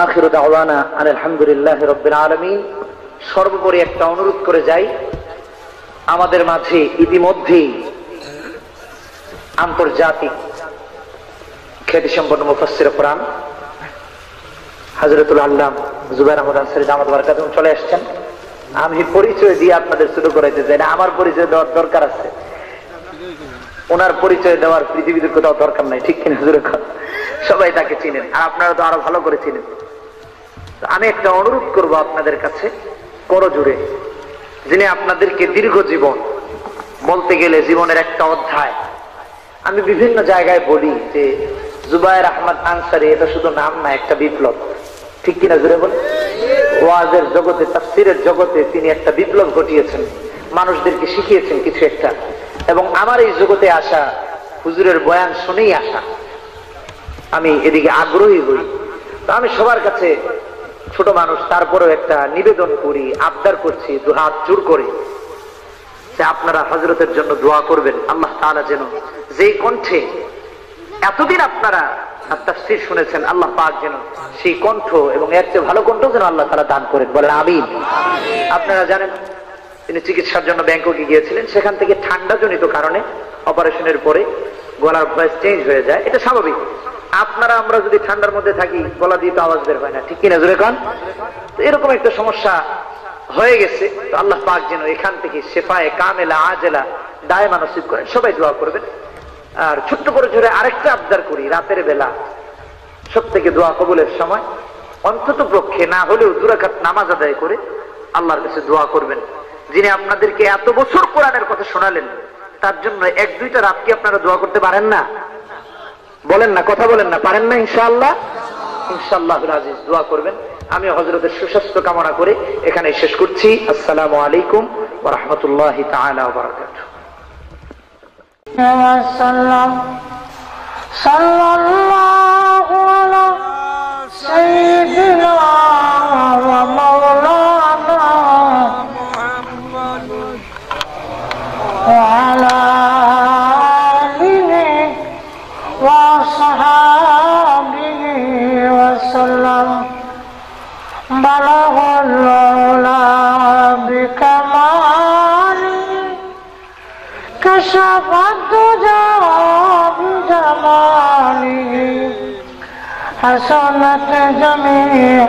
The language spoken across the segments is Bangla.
আখিরু দাওয়ানা আলহামদুলিল্লাহি রাব্বিল আলামিন। সর্বোপরি একটা অনুরোধ করে যাই, আমাদের মাঝে ইতিমধ্যেই আন্তর্জাতিক খ্যাতিসম্পন্ন মুফাসসির কোরআন হযরতুল আল্লাম জুবায়ের আহমদ আনসারী দামাত বারাকাতুহু চলে আসছেন। আমি পরিচয় দিয়ে আপনাদের শুরু করাইতে চাই না, আমার পরিচয় দেওয়ার দরকার আছে, ওনার পরিচয় দেওয়ার পৃথিবীতে কোথাও দরকার নাই, ঠিক কিনা? সবাই তাকে চিনেন, আর আপনারা তো আরো ভালো করে চিনেন। আমি একটা অনুরোধ করব আপনাদের কাছে করজোড়ে, যিনি আপনাদেরকে দীর্ঘ জীবন, বলতে গেলে জীবনের একটা অধ্যায়। আমি বিভিন্ন জায়গায় বলি যে জুবায়ের আহমদ আনসারী এটা শুধু নাম না, একটা বিপ্লব, ঠিক কিনা? জুড়ে বলে ওয়াজের জগতে, তাফসীরের জগতে তিনি একটা বিপ্লব ঘটিয়েছেন, মানুষদেরকে শিখিয়েছেন কিছু একটা। এবং আমার এই জগতে আসা, হুজুরের বয়ান শুনেই আসা, আমি এদিকে আগ্রহী হই। তো আমি সবার কাছে ছোট মানুষ, তারপরেও একটা নিবেদন করি, আবদার করছি দুহাত জোর করে, যে আপনারা হযরতের জন্য দোয়া করবেন। আল্লাহ তাআলা যেন যেই কণ্ঠে এতদিন আপনারা তাফসীর শুনেছেন, আল্লাহ পাক যেন সেই কণ্ঠ এবং এর চেয়ে ভালো কণ্ঠ যেন আল্লাহ তাআলা দান করেন, বলেন আমিন। আপনারা জানেন তিনি চিকিৎসার জন্য ব্যাংককে গিয়েছিলেন, সেখান থেকে ঠান্ডাজনিত কারণে অপারেশনের পরে গলার ভয়েস চেঞ্জ হয়ে যায়, এটা স্বাভাবিক। আপনারা আমরা যদি ঠান্ডার মধ্যে থাকি, গলা দিয়ে তো আওয়াজ বের হয় না, ঠিক কিনা? জোরে কান। তো এরকম একটা সমস্যা হয়ে গেছে। তো আল্লাহ পাক যেন এখান থেকে শেফায়ে কামেলা আজেলা দায়মা নসিব করেন, সবাই দোয়া করবেন। আর ছোট্ট করে জোরে আরেকটা আবদার করি, রাতের বেলা সবথেকে দোয়া কবুলের সময় অন্তত পক্ষে না হলেও 2 রাকাত নামাজ আদায় করে আল্লাহর কাছে দোয়া করবেন। যিনি আপনাদেরকে এত বছর কোরআনের কথা শোনালেন, তার জন্য 1-2টা রাত কি আপনারা দোয়া করতে পারেন না? বলেন না, কথা বলেন না, পারেন না? ইনশাআল্লাহ, ইনশাআল্লাহুল আজিজ দোয়া করবেন। আমি হযরতের সুস্বাস্থ্য কামনা করে এখানে শেষ করছি। আসসালামু আলাইকুম ওয়া রাহমাতুল্লাহি তাআলা ওয়া বারাকাতুহু। সাল্লাল্লাহু আলা সাইয়্যিদিনা ওয়া মাওলানা মুহাম্মদ ওয়া আলা আলিহি ওয়া সাহাবিহি ওয়া সাল্লাম। বালাগাল উলা বিকামালি কাশাফাদ দুজা বিজামালিহি হাসানাত জামি'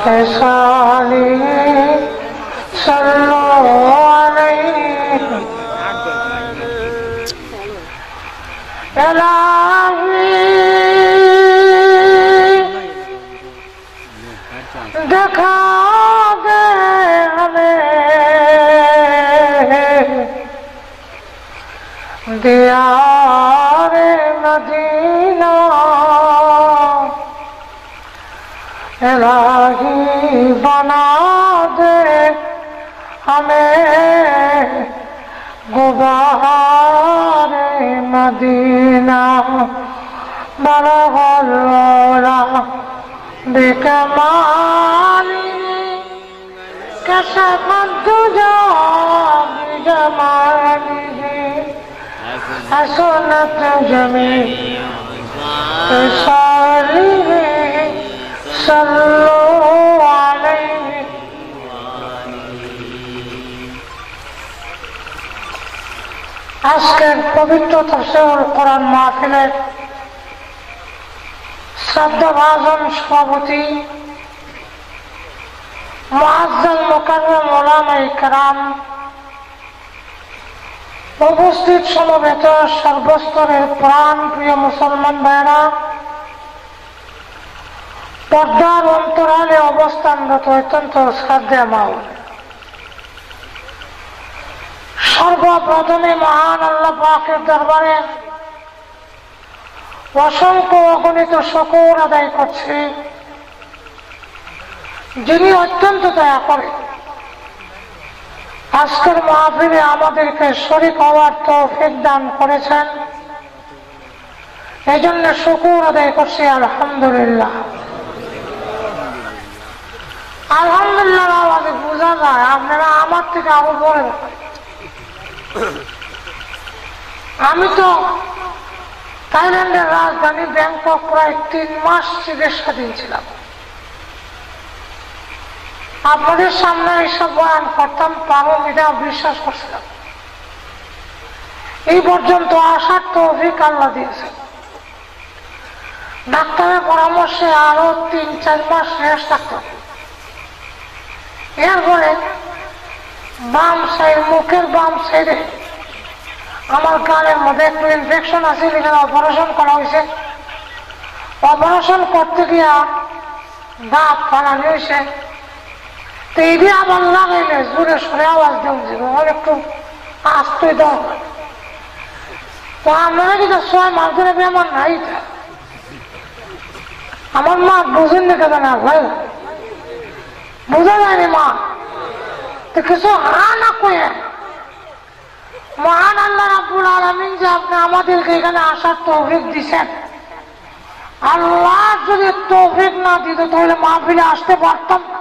খিসালিহি সাল্লু আলাইহি ইলাহি দেখা দে हमें दियारे मदीना इलाही बना दे हमें गुबारे मदीना बलगल उला बिकमाली कशफद दुजा बिजमालिही हसनत जमी' খিসালিহি সাল্লু আলাইহি। আজকের পবিত্র তাফসীরুল কোরআন মাহফিলের শ্রদ্ধাভাজন সভাপতি মুআজ্জাল মুকাররম উলামায়ে কেরাম, উপস্থিত সমবেত সর্বস্তরের প্রাণ প্রিয় মুসলমান ভাইরা, পর্দার অন্তরালে অবস্থানরত অত্যন্ত শ্রদ্ধেয় মা, সর্বপ্রথমে মহান আল্লাহ পাকের দরবারে অসংখ্য অগণিত শুকর আদায় করছি, যিনি অত্যন্ত দয়া করে আজকের মাহফিলে আমাদেরকে শরীক হওয়ার তৌফিক দান করেছেন। এই জন্য শুকর আদায় করছি আলহামদুলিল্লাহ। আলহামদুলিল্লাহ আমাদের বোঝা যায় আপনারা আমার থেকে আরো বড়। আমি তো থাইল্যান্ডের রাজধানী ব্যাংকক প্রায় 3 মাস চিকিৎসাধীন ছিলাম। আপনাদের সামনে এইসব বয়ান করতাম পারো এটা বিশ্বাস করছিলাম। এই পর্যন্ত আসার তৌফিক আল্লাহ দিয়েছে। ডাক্তারের পরামর্শে আরো 3-4 মাস রেস্ট থাকতে হবে। এরপরে বাম সাইড, মুখের বাম সাইডে আমার গালের মধ্যে একটু ইনফেকশন আছে, এখানে অপারেশন করা হয়েছে। অপারেশন করতে গিয়া দাঁত ফালানি হয়েছে। তো এই দিয়ে আবার লাগাইলে জোরে সরে আওয়াজ দেওয়া একটু আসতে দরকার। তো আপনারা কিন্তু 6 মাস ধরে বেমার নাই। আমার মা বুঝেন না কেন না ভাই, বোঝা যায়নি মা। তো কিছু হা না কয়ে মহান আল্লাহ রাব্বুল আলামিন যে আপনি আমাদেরকে এখানে আসার তৌফিক দিচ্ছেন, আল্লাহ যদি তৌফিক না দিত তাহলে মাহফিলে আসতে পারতাম না।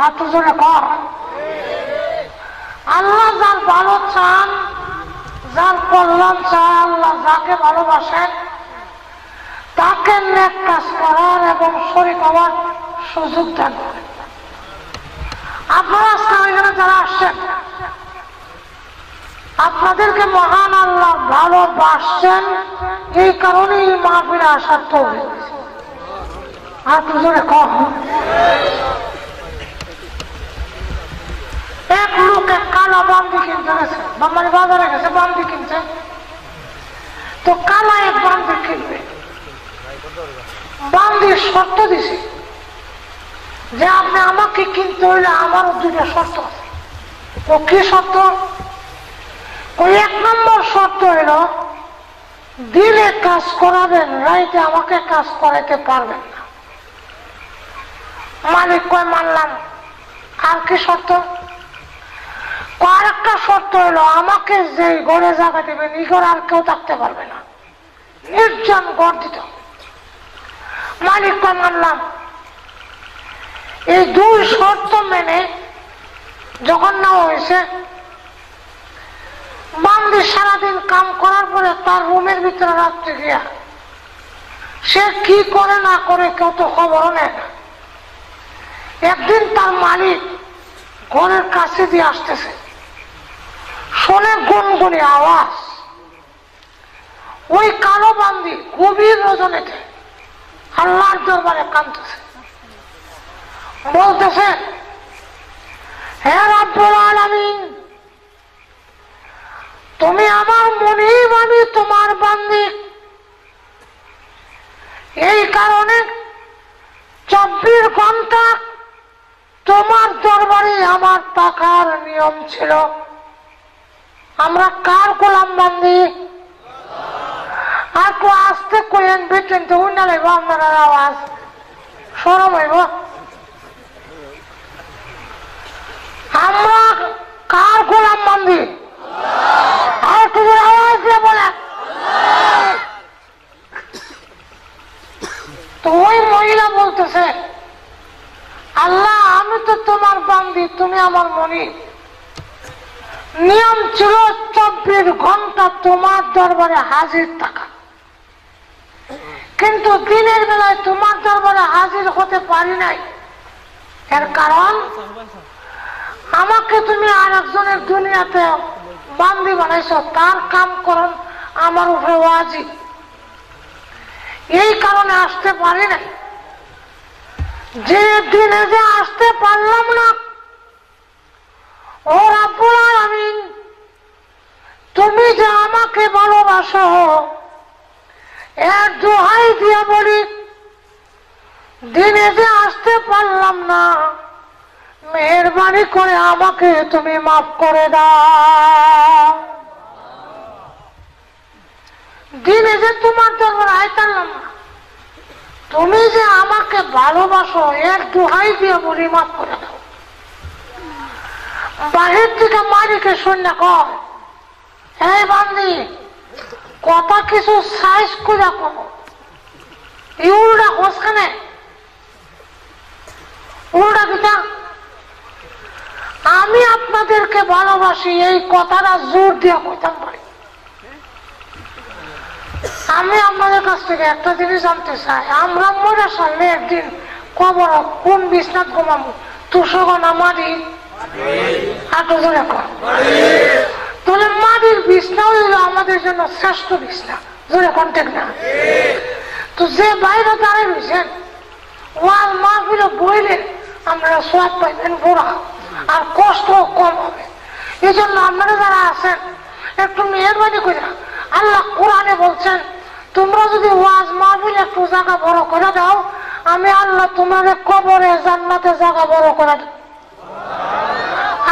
আর তো জোরে কর। আল্লাহ যার ভালো চান, যার কল্যাণ চান, আল্লাহ যাকে ভালোবাসেন তাকে নেক কাজ করার এবং শরীক হওয়ার সুযোগ দান করেন। আপনারা আজকে এখানে যারা আসছেন, আপনাদেরকে মহান আল্লাহ ভালোবাসছেন, এই কারণেই মাহফিলে আসার তৌফিক দিয়েছেন। আর তো জোরে কর। এক লোক এক কালা বান্দি কিনতে গেছে, মানে বাজারে গেছে বান্দি কিনতে। তো কালা এক বান্দি কিনবে, বান্দির শর্ত দিছে যে আপনি আমাকে কিনতে হইলে আমারও 2টা শর্ত আছে। ও কি শর্ত? ওই 1 নম্বর শর্ত হইল দিনে কাজ করাবেন, রাইতে আমাকে কাজ করাইতে পারবেন না। মালিক কয় মানলাম। আর কি শর্ত? আরেকটা শর্ত হলো আমাকে যে ঘরে জায়গা দেবেন এই ঘরে আর কেউ থাকতে পারবে না, নির্জন ঘর দিত। মালিক কয় মানলাম। এই 2 শর্ত মেনে যখন নেওয়া হয়েছে, বান্দি সারাদিন কাম করার পরে তার রুমের ভিতরে রাত্রে গিয়া সে কি করে না করে কেউ তো খবরও নেয় না। একদিন তার মালিক ঘরের কাছে দিয়ে আসতেছে, শোনে গুনগুনি আওয়াজ। ওই কালো বান্দি গভীর রজনীতে আল্লাহর দরবারে কাঁদতেছে, বলতেছে, হে রব্বুল আলামিন, তুমি আমার মুনিব, আমি তোমার বান্দি। এই কারণে 24 ঘন্টা তোমার দরবারে আমার টাকার নিয়ম ছিল। আমরা কার গোলাম বান্দি? আর তো আসতে কইেন বেটেন তো উন্না লাগবো, আপনার আওয়াজ সরম হইব। আমরা কার গোলাম বান্দি? আর তুমি আওয়াজ দিয়ে বলে। তো ওই মহিলা বলতেছে, আল্লাহ আমি তো তোমার বান্দি, তুমি আমার মনিব। নিয়ম ছিল 24 ঘন্টা তোমার দরবারে হাজির থাকা, কিন্তু দিনের বেলায় তোমার দরবারে হাজির হতে পারি নাই। এর কারণ আমাকে তুমি আর একজনের দুনিয়াতে বান্দি বানাইছো, তার কাম করণ আমার উপরে ওয়াজিব। এই কারণে আসতে পারি নাই। যে দিনে যে আসতে পারলাম না, ও রব্বুল আলামিন, তুমি যে আমাকে ভালোবাসো, এর দোহাই দিয়ে বলি, দিনে যে আসতে পারলাম না, মেহেরবানি করে আমাকে তুমি মাফ করে দাও। দিনে যে তোমার দরবারে আইতাম না, তুমি যে আমাকে ভালোবাসো, এর দোহাই দিয়ে বলি মাফ করে দাও। বাহির থেকে মালিকে শুনে কয়, এই বান্দি, কথা কিছু সাইজ করে কম, উল্টা হোসখানে উল্টা পিতা, আমি আপনাদেরকে ভালোবাসি, এই কথাটা জোর দিয়ে কইতাম পারি। আমি আপনাদের কাছ থেকে একটা জিনিস জানতে চাই, আমরা মরে সামনে একদিন কবর কোন বিছনাত ঘুমাবো তুষগনা মাটি আটো জোরে কর। তাহলে মাটির বিছনা হইল আমাদের জন্য শ্রেষ্ঠ বিছনা, জোরে কন্টেক না। তো যে বাইরে দাঁড়িয়ে রয়েছেন ওয়াজ মাহফিলে বইলে আমরা সওয়াব পাইবেন পুরা, আর কষ্ট কম হবে। এই জন্য আপনারা যারা আছেন একটু মেহরবানি করে, আল্লাহ কোরআনে বলছেন তোমরা যদি ওয়াজ মাহফিল একটু জায়গা বড় করে দাও, আমি আল্লাহ তোমাদের কবরে জান্নাতে জায়গা বড় করে দেব।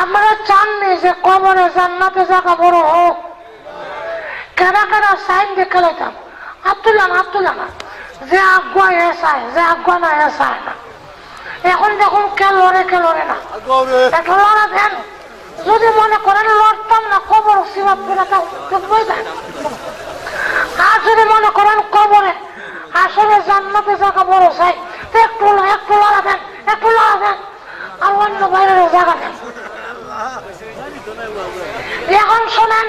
আপনারা চাননি যে কবরে জান্নাতে জায়গা বড় হোক? কেনা কেনা সাইন দেখে লাইতাম আব্দুল্লাহ যে আজ্ঞা এ চায়, যে আজ্ঞা না এ চায় না। এখন দেখুন কে লড়ে না, একটা লড়া দেন। যদি মনে করেন লড়তাম না কবর সিবাব পেলাতাম, আর যদি মনে করেন কবরে আসলে জান্নাতে জায়গা বড় চাই, তো একটু লড়া দেন, আর অন্য বাইরের জায়গা দেন। এখন শোনেন,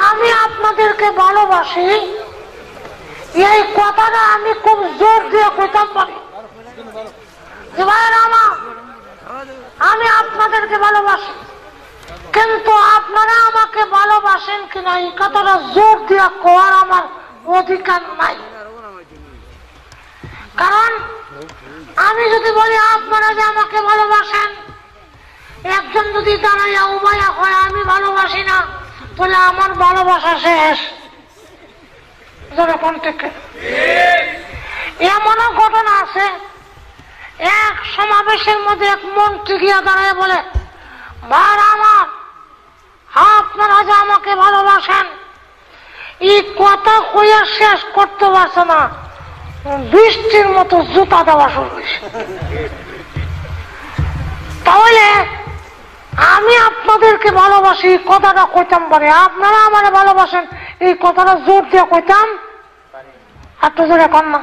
আমি আপনাদেরকে ভালোবাসি, এই কথাটা আমি খুব জোর দিয়ে কইতাম পারি যে ভাইয়েরা আমার, আমি আপনাদেরকে ভালোবাসি, কিন্তু আপনারা আমাকে ভালোবাসেন কিনা এই কথাটা জোর দিয়ে কোয়ার আমার অধিকার নাই। কারণ আমি যদি বলি আপনারা যে আমাকে ভালোবাসেন, একজন যদি দাঁড়াইয়া উমায়া হয় আমি ভালোবাসি না, তাহলে আমার ভালোবাসা শেষ। এমনও ঘটনা আছে, এক সমাবেশের মধ্যে এক মন্ত্রী গিয়া দাঁড়ায় বলে, ভাইরা আমার, আপনারা যে আমাকে ভালোবাসেন, এই কথা কইয়া শেষ করতে পারছে না, বৃষ্টির মতো জুতা দেওয়া শুরু হয়েছে। তাহলে আমি আপনাদেরকে ভালোবাসি কথাটা কইতাম পারি, আপনারা আমার ভালোবাসেন এই কথাটা জোর দিয়ে কইতাম একটু জোরে কর না।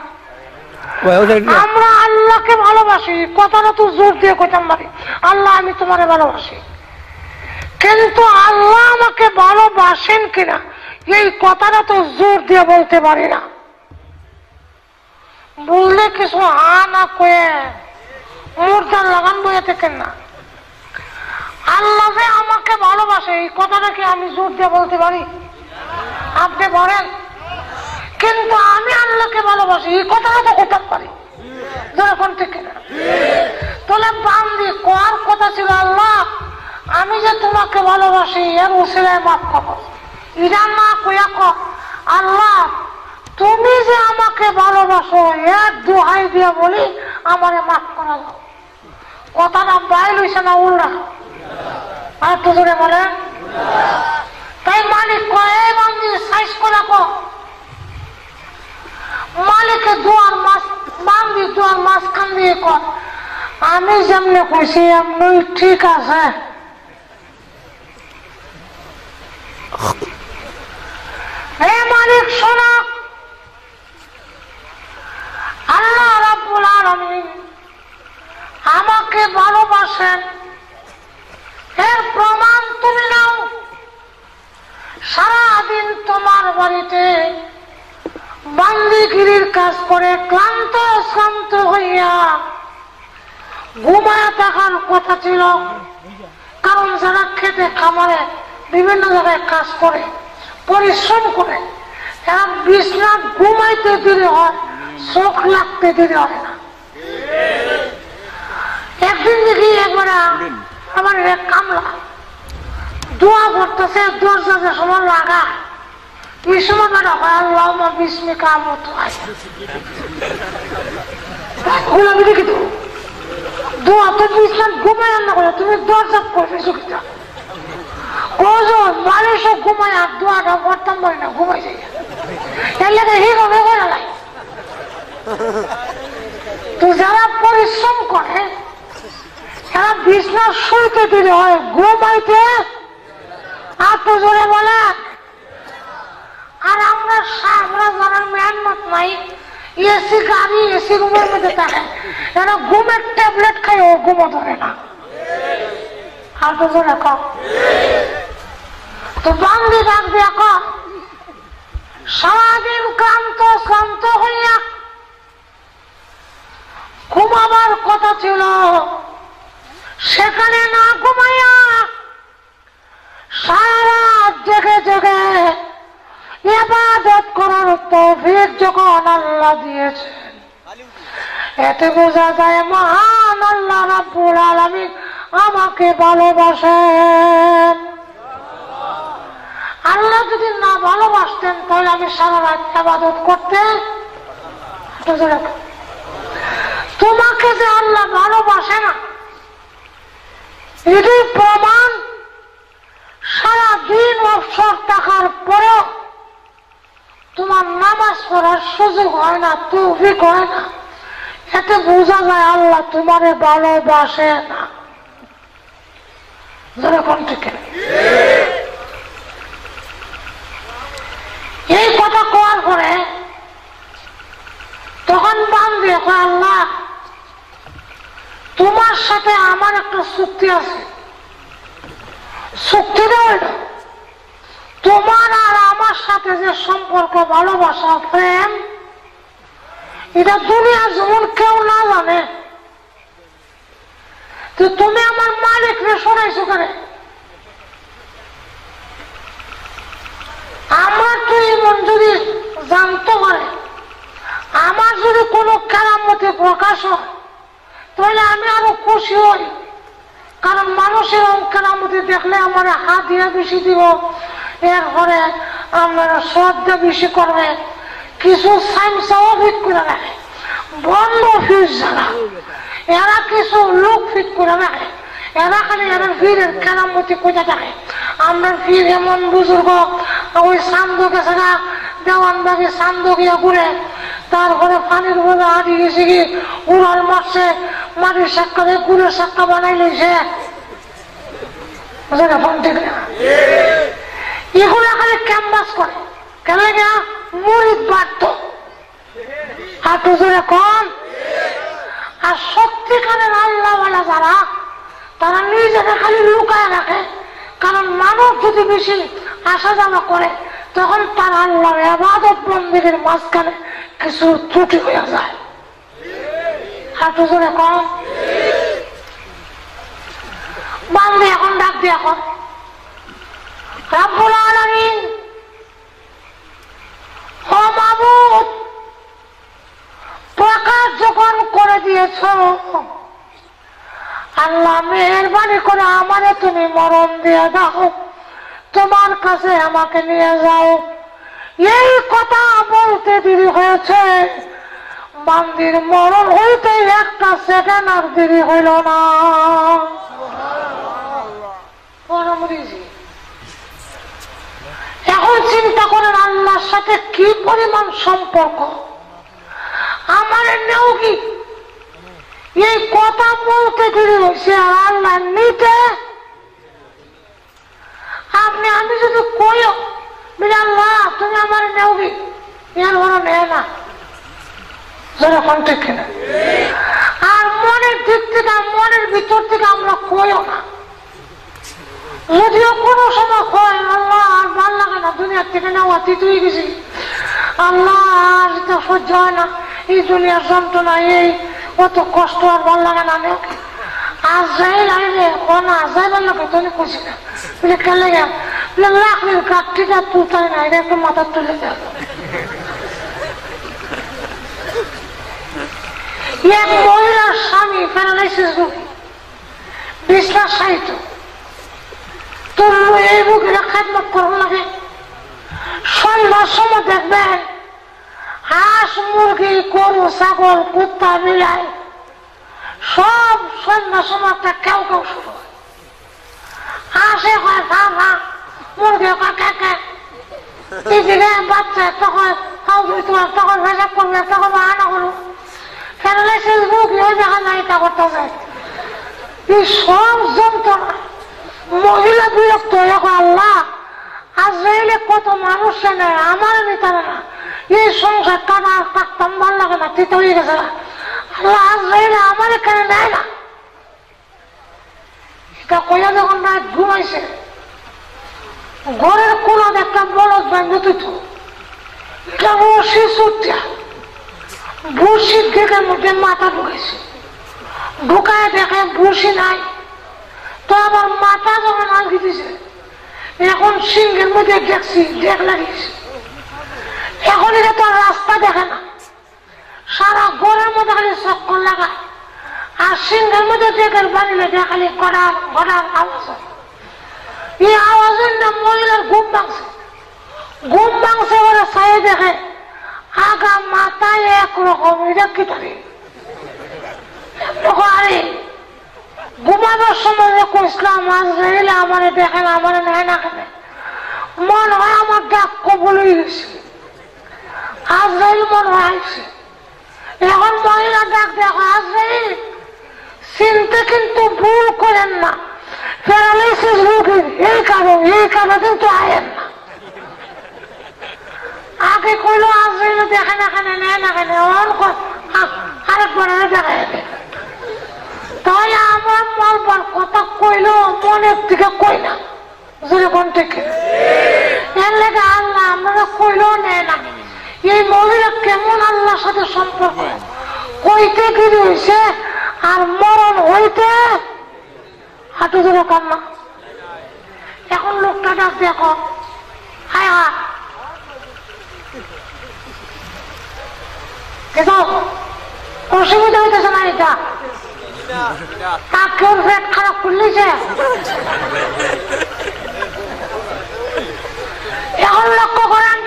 আমরা আল্লাহকে ভালোবাসি কথাটা তো জোর দিয়ে কইতাম পারি, আল্লাহ আমি তোমারে ভালোবাসি, কিন্তু আল্লাহ আমাকে ভালোবাসেন কিনা এই কথাটা তো জোর দিয়ে বলতে পারি না। বললে কিছু হা না কয়ে মুরদার লাগান বইয়ে থাকেন না। আল্লাহ যে আমাকে ভালোবাসে এই কথাটা কি আমি জোর দিয়ে বলতে পারি? আপনি বলেন। কিন্তু আমি আল্লাহকে ভালোবাসি এই কথাটা তো করতে পারি যখন থেকে না। তাহলে বান্দি কোয়ার কথা ছিল, আল্লাহ আমি যে তোমাকে ভালোবাসি এর উসিলায় মাফ করো, এটা না কইয়া কর আল্লাহ তুমি যে আমাকে ভালোবাসো এর দোহাই দিয়ে বলি আমারে মাফ করা দাও। কথাটা বাইল হইছে না উল্টা? আর তো জোরে বলে। তাই মালিক কয়ে বান্দি সাইজ করে কো, মালিকের দুয়ার মাছ বান্দি দুয়ার মাঝখান দিয়ে কর আমি যেমনি কইছি এমনি ঠিক আছে। হে মালিক শোনা, আল্লাহ রাব্বুল আলামিন আমাকে ভালোবাসেন এর প্রমাণ তুমি নাও। সারাদিন তোমার বাড়িতে বান্দিগিরির কাজ করে ক্লান্ত শ্রান্ত হইয়া ঘুমায়া থাকার কথা ছিল, কারণ যারা খেতে খামারে বিভিন্ন জায়গায় কাজ করে পরিশ্রম করে এরা বিছনাত ঘুমাইতে দেরি হয়, চোখ লাগতে দেরি হয় না। একদিন দেখি একবার আমার এক কামলা দোয়া করতেছে, দরজা সময় লাগা এই সময় বেড়া হয় আল্লাহুম্মা বিসমিকা আমুতু আমি দেখি তো দোয়া তো বিছনাত ঘুমাই না করে তুমি দরজা করতেছো কিনা মানুষ ঘুমায় আর দোয়াটা করতাম পারি না, ঘুমাই যাই এর লেগে হিরো ভেবে নাই। তো যারা পরিশ্রম করে এরা বিছনা শুইতে দিলে হয়, ঘুমাইতে আর তো জোরে বলে। আর আমরা যারা মেহনত নাই এসি গাড়ি এসি রুমের মধ্যে থাকে, এরা ঘুমের ট্যাবলেট খাই ও ঘুমো ধরে না। আর তো জোরে কম তো বান্দি ডাক দিয়া কর সারাদিন ক্লান্ত শ্রান্ত হইয়া ঘুমাবার কথা ছিল, সেখানে না ঘুমাইয়া সারা রাত জেগে জেগে ইবাদত করার তৌফিক যখন আল্লাহ দিয়েছেন, এতে বোঝা যায় মহান আল্লাহ রাব্বুল আলামিন আমাকে ভালোবাসেন। আল্লাহ যদি না ভালোবাসতেন তাহলে আমি সারা রাত ইবাদত করতে। তোমাকে যে আল্লাহ ভালোবাসে না এটাই প্রমাণ, সারা দিন অবসর থাকার পরেও তোমার নামাজ পড়ার সুযোগ হয় না, তৌফিক হয় না। এতে বোঝা যায় আল্লাহ তোমারে ভালোবাসে না। যেরকম ঠিক এই কথা কোয়ার পরে তখন বান্দে কয়, আল্লাহ তোমার সাথে আমার একটা চুক্তি আছে, চুক্তিটা হইল তোমার আর আমার সাথে যে সম্পর্ক, ভালোবাসা, প্রেম, এটা দুনিয়ার যেমন কেউ না জানে। তো তুমি আমার মালিকরে শোনাইছো কেন? আমার তো এমন যদি জানতে পারে, আমার যদি কোনো কেরামতে প্রকাশ হয় তাহলে আমি আরো খুশি হই, কারণ মানুষের কেরামতি দেখলে আমার হাত দিয়ে বেশি দিব, এরপরে আমার শ্রদ্ধা বেশি করবে, কিছু সাইমসাও ফিট করে রাখে, বন্ধ ফিস যারা এরা কিছু লোক ফিট করে রাখে, এরা খালি এরা ফিরের কেরামতি কোথা থাকে। আমরা ফির এমন বুজুর্গ ওই সান্দ গেছে না, দেওয়ানবাগে সান্দ গিয়ে ঘুরে, তারপরে পানির বোঝা হাঁটি গেছে কি উড়াল মারছে, মাটির সাক্কা দিয়ে গুড়ের সাক্কা বানাই লইছে। এগুলো খালি ক্যাম্পাস করে কেন গা মরিদ বাধ্য হাঁটু জোরে কম। আর সত্যিকারের আল্লাহওয়ালা যারা, তারা নিজেকে খালি লুকায় রাখে, কারণ মানুষ যদি বেশি আসা যাওয়া করে তখন তার আল্লাহর ইবাদত বন্দেগীর মাঝখানে কিছু ত্রুটি হয়ে যায়। হাঁটু জোরে কম। বান্দে এখন ডাক দিয়ে এখন, রাব্বুল আলামিন, ও মাবুদ, প্রকাশ যখন করে দিয়েছ, আল্লাহ মেহেরবানি করে আমারে তুমি মরণ দিয়ে দাও, তোমার কাছে আমাকে নিয়ে যাও। এই কথা বলতে দেরি হয়েছে, বান্দির মরণ হইতে একটা সেকেন্ড আর দেরি হইল না। এখন চিন্তা করেন আল্লাহর সাথে কি পরিমাণ সম্পর্ক। আমার নেও কি এই কথা বলতে দেরি হয়েছে, আর আল্লাহ নিতে আপনি আমি যদি কইও আল্লাহ তুমি আমার নেও কি, এর বড় নেয় না, যেরকম ঠিক কিনা। আর মনের দিক থেকে, মনের ভিতর থেকে আমরা কইও না, যদিও কোনো সময় কয় আল্লাহ আর ভাল লাগে না, দুনিয়ার থেকে নেওয়া তিতুই গেছি, আল্লাহ আর তো সহ্য হয় না, এই দুনিয়ার যন্ত্রণা, এই অত কষ্ট আর ভাল লাগে না। আজ যাই লাগে না, যাইবার লোকে তুমি খুশি না, বলে খেলে গেল লাখের কাঠটিটা তুলতাই না, এটা একটু মাথা তুলে দেয়। এক মহিলার স্বামী প্যারালাইসিস রোগী, বিছনা সাহিত্য, তোর এই রোগীরা খেদমত করবো লাগে। সন্ধ্যার সময় দেখবেন হাঁস, মুরগি, গরু, ছাগল, কুত্তা, বিলাই সব সন্ধ্যার সময় একটা কেউ কেউ শুরু হয়। হাঁসে হয় ভা ভা, মুরগি হয় কে কে, এদিকে বাচ্চা তখন তখন ভেজা করবে, তখন আনা করবো, প্যারালাইসিস রোগী হয়ে দেখা যায় এটা করতে যায়। এই সব যন্ত্রণা মহিলা বিরক্ত হয়ে আল্লাহ আজরাইলে কত মানুষ নেয়, আমার নিতে না, এই সংসার টানা থাকতাম ভাল লাগে না, তিতে হয়ে গেছে না, আল্লাহ আজরাইলে আমার এখানে নেয় না। এটা কইয়া যখন রাত ঘুমাইছে, ঘরের কোন একটা বলদ বান্ধব দিত, এটা বসি চুটিয়া বসি ঘেটের মধ্যে মাথা ঢুকেছে। ঢুকায় দেখে বসি নাই, তো আমার মাথা যখন আলগি দিছে, এখন সিংহের মধ্যে দেখছি দেখ লাগিয়েছে। এখন এটা তো রাস্তা দেখে না, সারা ঘরের মধ্যে খালি চক্কর লাগায়, আর সিংহের মধ্যে ডেকের বাড়িলে দেখালি গড়ার গড়ার আওয়াজ হয়। এই আওয়াজের নাম মহিলার ঘুম ভাঙছে। ঘুম ভাঙছে ওরা চাই দেখে আগা মাথায় একরকম, এটা কি থাকে আরে ঘুমানোর সময় কইসলাম আজরাইল আমারে দেখেন, আমারে নেয় না কেন, মন হয় আমার ডাক কবল হয়ে গেছে, আজরাইল মন হয় আইছে। এখন মহিলা ডাক দেখো, আজরাইল চিনতে কিন্তু ভুল করেন না, প্যারালাইসিস রোগীর এই কারণে কিন্তু আয়েন না। আগে কইলো আজরাইল দেখে না কেন, নেয় না কেন, আরেকবার দেখায় দেয়। তাই আমার বলবার কথা কইলো মনের থেকে কই না, যেরকম থেকে এর লেগে আল্লাহ আমরা কইলেও নেয় না। এই মহিলা কেমন আল্লাহর সাথে সম্পর্ক, কইতে গিরি হয়েছে আর মরণ হইতে হাঁটু ধরে কান্না। এখন লোকটা ডাক দেখো, হায় হা অসুবিধা হইতেছে না, এটা কেউ পেট খারাপ করলেছে। এখন লক্ষ্য করেন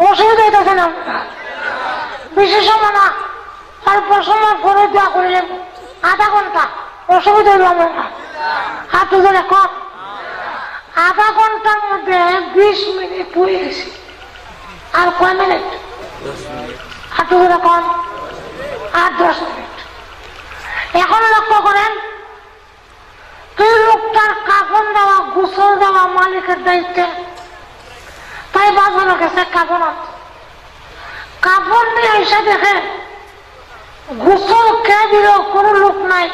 অসুবিধা হইতেছে না, বেশি সময় না, অল্প সময় ফোনে দেওয়া করলেন আধা ঘন্টা, অসুবিধা হইল আমার না। হাঁটু ধরে কম আধা ঘন্টার মধ্যে 20 মিনিট হয়ে গেছি, আর কয় মিনিট? হাঁটু ধরে কম আর 10 মিনিট। এখন লক্ষ্য করেন তুই লোকটার কাফন দেওয়া গোসল দেওয়া মালিকের দায়িত্বে, তাই বাজানো গেছে কাফন, কাফন নিয়ে এসে দেখে গোসল কে দিল কোন লোক নাই,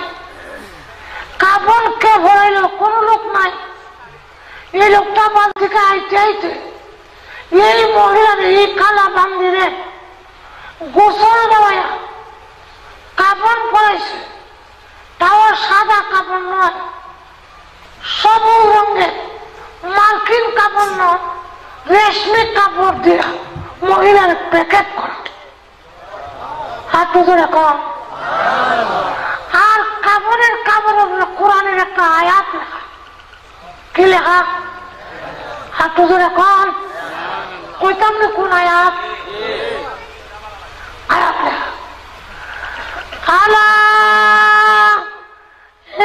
কাফন কে ভরাইল কোন লোক নাই। এই লোকটা বাদ থেকে আইতে আইতে এই মহিলার এই কালা বান্দিরে গোসল দেওয়া কাপড় পরেছে, তাও সাদা কাপড় নয়, সবুজ রঙের মার্কিন কাপড় নয়, রেশমি কাপড় দিয়ে মহিলার প্যাকেট করা, হাঁটু ধরে কম। আর কাপড়ের কোরআনের একটা আয়াত লেখা, কি লেখা? হাঁটু ধরে কম। কইতাম না কোন আয়াত? আয়াত লেখা আলা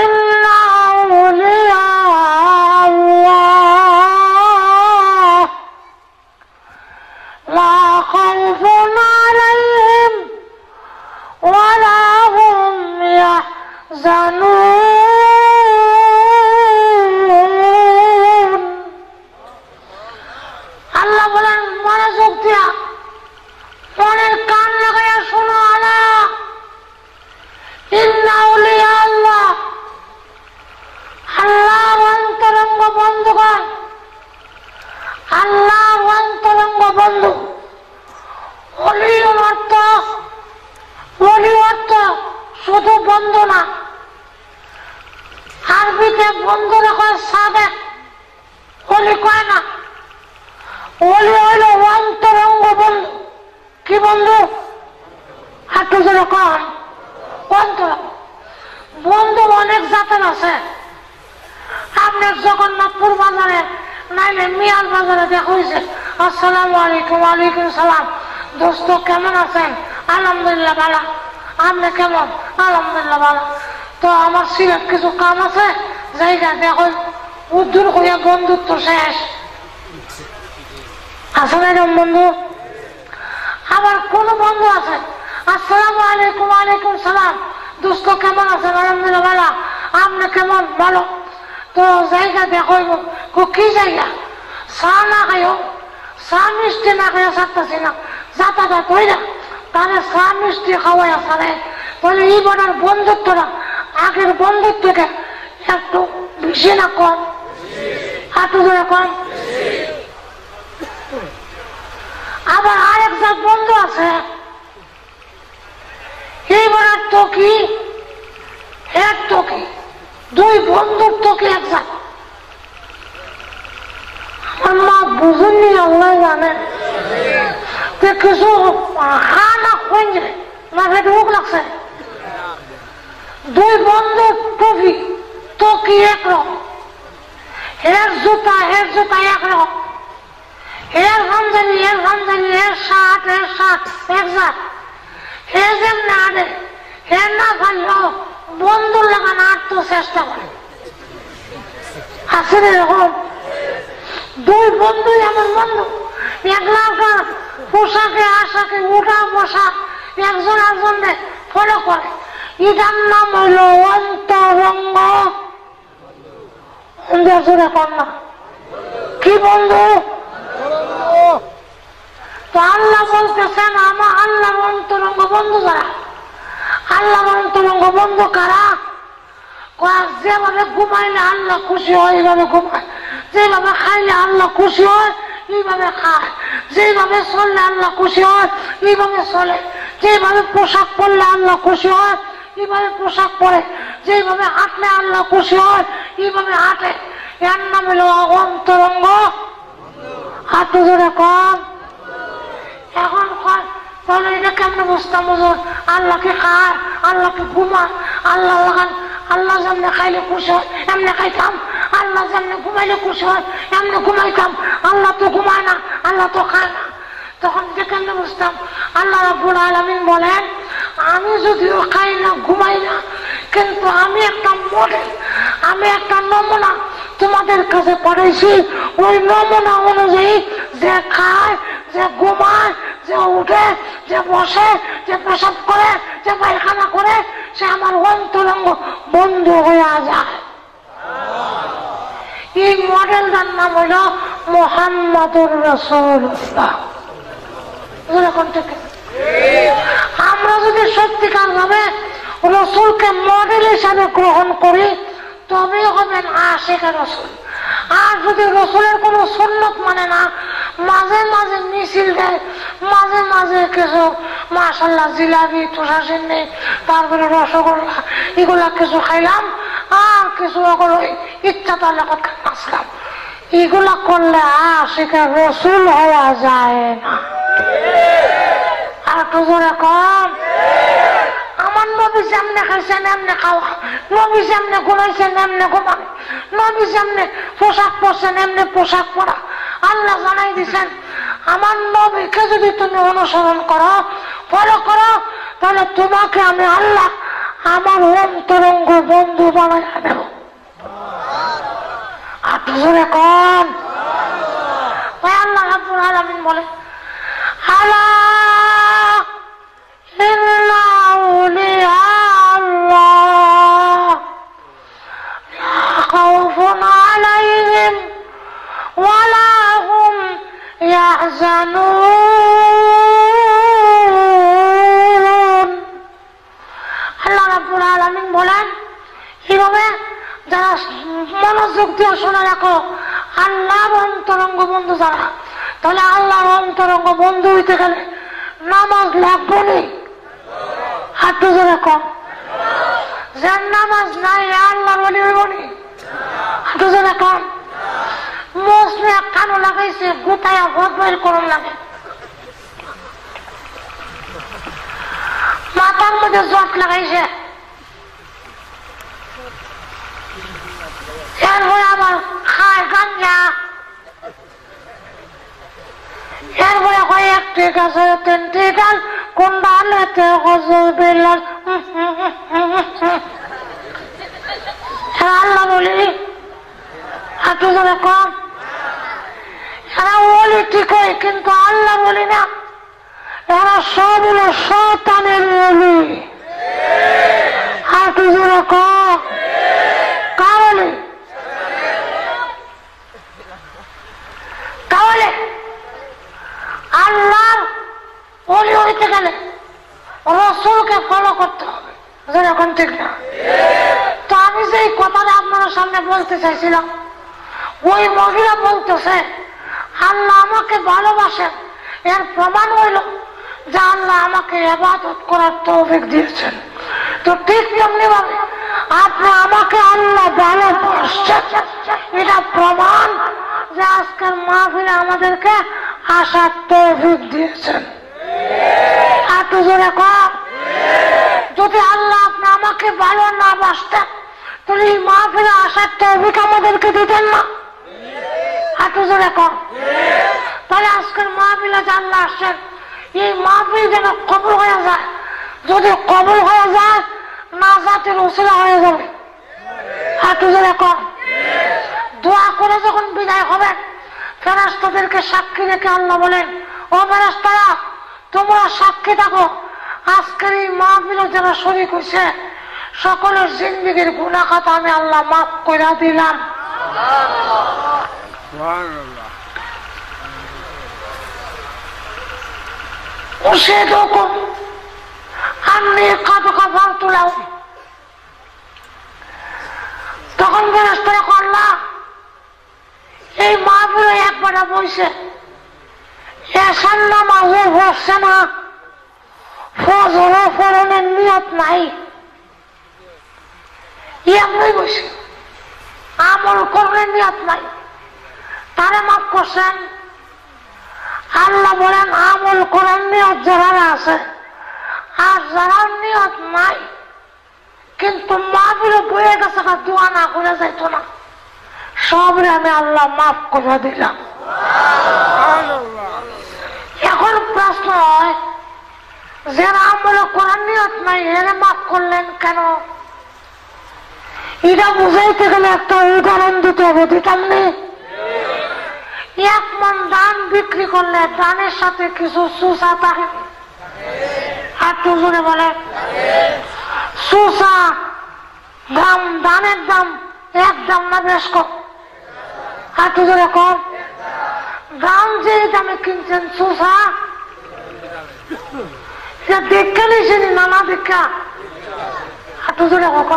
ইন্না আউলিয়া আল্লাহ লা খাউফুন আলাইহিম ওয়া লা হুম ইয়াহজানুন। আল্লাহ বলেন মনোযোগ দিয়া মনের কান লাগাইয়া শোনো, আলা ইন্না আউলিয়া আল্লাহ, আল্লাহর অন্তরঙ্গ বন্ধুগণ, আল্লাহর অন্তরঙ্গ বন্ধু। ওলির অর্থ শুধু বন্ধু না, আরবিতে বন্ধুরা কয় সাবেক, ওলি কয় না। ওলি হইল অন্তরঙ্গ বন্ধু। কি বন্ধু? হাঁটু ধরে কয় অন্তরঙ্গ বন্ধু। অনেক জাতের আছে। আপনার জগন্নাথপুর বাজারে নাইলে মিয়ার বাজারে দেখা হয়েছে, আসসালামু আলাইকুম। ওয়ালাইকুম সালাম। দোস্ত কেমন আছেন? আলহামদুলিল্লাহ ভালো। আপনি কেমন? আলহামদুলিল্লাহ ভালো। তো আমার সিলেট কিছু কাম আছে, জায়গা দেখো উদ্দূর হইয়া বন্ধুত্ব শেষ। আছে না এরকম বন্ধু? আবার কোন বন্ধু আছে, আসসালামু আলাইকুম। ওয়ালাইকুম সালাম। দোস্ত কেমন আছেন? আলহামদুলিল্লাহ ভালো। আপনি কেমন? ভালো। তো জায়গা দেখো, কি জায়গা? চা না খাইও, চা মিষ্টি না খাইয়া চাকতেছি না, যাতায়াত হই না, তাহলে চা মিষ্টি খাওয়াইয়া চালে, তাহলে এই বড়ার বন্ধুত্বটা আগের বন্ধুত্বকে একটু বেশি না কম? হাঁটু ধরে কম। আবার আরেকজন বন্ধু আছে, এইবারের তো কি এর তো কি দুই বন্ধুর তো কি একসাথ। আমার মা বুঝেননি, আল্লাহ জানেন কিছু হা না খুঁজে না ভেটুক লাগছে। দুই বন্ধুর টুপি তো কি একরকম, এর জুতা একরকম, এর গামজানি এর শার্ট একজাত। এ যেমনি আড়ে এর না পারলেও বন্ধুর লাগান আটতো চেষ্টা করে। আছে এরকম দুই বন্ধুই আমার বন্ধু, একলাকার পোশাকে আশাকে উঠা বসা একজন একজনে ফলো করে। এটার নাম হইল অন্তরঙ্গ। কন্যা কি বন্ধু? তো আল্লাহ বলতেছেন আমার আল্লাহর অন্তরঙ্গ বন্ধু যারা, আল্লাহর অন্তরঙ্গ বন্ধু কারা? যেভাবে ঘুমাইলে আল্লাহ খুশি হয় এইভাবে ঘুমায়, যেভাবে খাইলে আল্লাহ খুশি হয় এইভাবে খায়, যেভাবে চললে আল্লাহ খুশি হয় এইভাবে চলে, যেভাবে পোশাক পরলে আল্লাহ খুশি হয় এইভাবে পোশাক পরে, যেভাবে হাঁটলে আল্লাহ খুশি হয় এইভাবে হাঁটে। এর নাম হলো অন্তরঙ্গ। হাঁটু জোরে কম। এখন তাহলে এটা কেমনে বুঝতাম? আল্লাহকে খায়, আল্লাহকে ঘুমায়, আল্লাহ লাগান, আল্লাহ যেমনে খাইলে খুশি হয় এমনি খাইতাম, আল্লাহ যেমনে ঘুমাইলে খুশি হয় এমনি ঘুমাইতাম। আল্লাহ তো ঘুমায় না, আল্লাহ তো খায় না। তখন যে কেমনে বুঝতাম? আল্লাহ রাব্বুল আলামিন বলেন আমি যদিও খাই না ঘুমাই না, কিন্তু আমি একটা মডেল, আমি একটা নমুনা তোমাদের কাছে পাঠাইছি। ওই নমুনা অনুযায়ী যে খায়, যে ঘুমায়, যে উঠে, যে বসে, যে পেশাব করে, যে পায়খানা করে, সে আমার অন্তরঙ্গ বন্ধু হয়ে যায়। এই মডেলটার নাম হইল মুহাম্মাদুর রাসূলুল্লাহ। আমরা যদি সত্যিকার ভাবে রসুলকে মডেল হিসাবে গ্রহণ করি তবে হবেন আশিকে রসুল। আর যদি রসুলের কোন সুন্নত মানে না, মাঝে মাঝে মিছিল দেয়, মাঝে মাঝে কিছু মাশাআল্লাহ জিলাপি তুষারসিন্নি তারপরে রসগোল্লা এগুলা কিছু খাইলাম, আর কিছু ইচ্ছা তাহলে কথা নাচলাম, এগুলা করলে আশিকে রসুল হওয়া যায় না। আর একটু জোরে কম। আমার নবী যেমনে খাইছেন এমনি খাওয়া, নবী যেমনে ঘুমাইছেন এমনি ঘুমান, নবী যেমনে পোশাক পরছেন এমনি পোশাক পরা। আল্লাহ জানাই দিচ্ছেন আমার নবীকে যদি তুমি অনুসরণ করো, ফলো করো, তাহলে তোমাকে আমি আল্লাহ আমার অন্তরঙ্গ বন্ধু বানাই দেব। আর একটু জোরে কম। তাই আল্লাহ রাব্বুল আলামিন বলে আলা ইন্না আউলিয়া আল্লাহ লা খাউফুন আলাইহিম ওয়ালা হুম ইয়াহজানুন। আল্লাহ রাব্বুল আলামিন বলেন এইভাবে যারা মনোযোগ দিয়ে শুনে রাখো, আল্লাহর অন্তরঙ্গ বন্ধু যারা, তাহলে আল্লাহর অন্তরঙ্গ বন্ধু হইতে গেলে নামাজ লাগবে নি। হাঁটু জোরে কম। যার নামাজ নাই আল্লাহর ওলি হইব নি। হাঁটু জোরে কম। মৌসুমে কানো লাগাইছে গোটায়া ভোট বের করুন লাগে, মাথার মধ্যে জট লাগাইছে, এরপরে আবার খায় গাঞ্জা, এরপরে হয় একটি গাছে তিনটি ডাল, কোন ডালেতে হজর বেলাল। আল্লাহ বলি হাঁটু ধরে কম। এরা বলি ঠিকই, কিন্তু আল্লাহ বলি না, এরা সব হলো শয়তানের বলি। হাঁটু ধরে কম। কারণে তাহলে আল্লাহর ওলি হইতে গেলে রসুলকে ফলো করতে হবে, যেরকম ঠিক না? তো আমি যে কথাটা আপনার সামনে বলতে চাইছিলাম, ওই মহিলা বলতেছে আল্লাহ আমাকে ভালোবাসেন, এর প্রমাণ হইল যে আল্লাহ আমাকে ইবাদত করার তৌফিক দিয়েছেন। তো ঠিক তেমনি ভাবে আপনি আমাকে আল্লাহ ভালোবাসছেন, এটা প্রমাণ যে আজকের মাহফিলে আমাদেরকে আসার তৌফিক দিয়েছেন। একটু জোরে কর। যদি আল্লাহ আপনি আমাকে ভালো না বাসতেন তাহলে এই মাহফিলে আসার তৌফিক আমাদেরকে দিতেন না। একটু জোরে কর। তাহলে আজকের মাহফিলে যে আল্লাহ আসছেন, এই মাহফিল যেন কবুল হয়ে যায়। যদি কবুল হয়ে যায় নাজাতের উসিলা হয়ে যাবে। একটু জোরে কর। দোয়া করে যখন বিদায় হবেন ফেরেশতাদেরকে সাক্ষী রেখে আল্লাহ বলেন, ও ফেরেশতারা তোমরা সাক্ষী থাকো, আজকের এই মাহফিলে যারা শরীক হয়েছে সকলের জিন্দেগীর গুনাহ খাতা আমি আল্লাহ মাফ করে দিলাম। أشهدكم أني قد غفرت لهم। তখন ফেরেশতারা আল্লাহ এই মাহফিলে একবার বসে এসার নামাজও পড়ছে না, ফজরও পড়ানোর নিয়ত নাই, এমনি বসে আমল করার নিয়ত নাই, তারা মাফ করছেন। আল্লাহ বলেন আমল করার নিয়ত যারা আছে আর যারা নিয়ত নাই কিন্তু মাহফিলে বয়ে গেছে দোয়া না করে যাইত না, সবরে আমি আল্লাহ মাফ করে দিলাম। এখন প্রশ্ন হয় যারা আমল করার নিয়ত নাই এরা মাফ করলেন কেন? এটা বুঝাইতে গেলে একটা উদাহরণ দিতে হবে, দিতাম নেই? এক মন ধান বিক্রি করলে ধানের সাথে কিছু সুসা থাকে, একটু জোরে বলে। সুসা দাম, ধানের দাম এক দাম না বেশ কম, একটু জোরে কম। দাম যে দামে কিনছেন সুসা দেখে নিয়েছেন নানা দেখা, একটু জোরে হোক।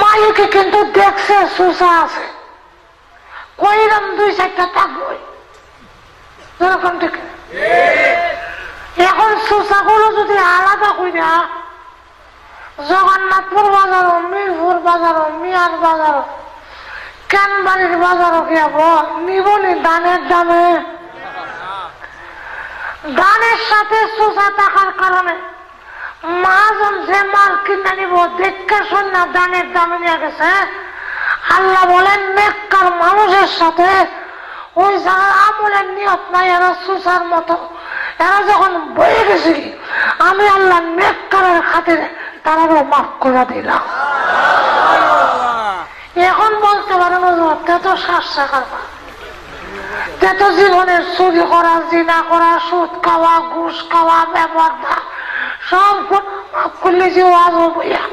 মালিকে কিন্তু দেখছে সুসা আছে, কইরাম দুই চারটা থাকবে এরকম ঠিক। এখন সুসাগুলো যদি আলাদা কইরা জগন্নাথপুর বাজার, মিরপুর বাজার, মিয়ার বাজার, ক্যানবাড়ির বাজারও গিয়াব নিবনি ধানের দামে। ধানের সাথে সুসা থাকার কারণে মহাজন যে মাল কিনে নিব দেখে শুনে ধানের দামে নিয়ে গেছে। আল্লাহ বলেন নেককার মানুষের সাথে ওই যারা আমলের নিয়ত নাই এরা সুসার মতো, এরা যখন বয়ে গেছে আমি আল্লাহ নেককারের খাতিরে তারাও মাফ করে দিলাম। এখন বলতে পারেন তে তো শ্বাসা খাওয়া, তে তো জীবনের চুরি করা, জিনা করা, সুদ খাওয়া, ঘুষ খাওয়া, ব্যবহার সব মাফ করলে যে ওয়াজ বইয়া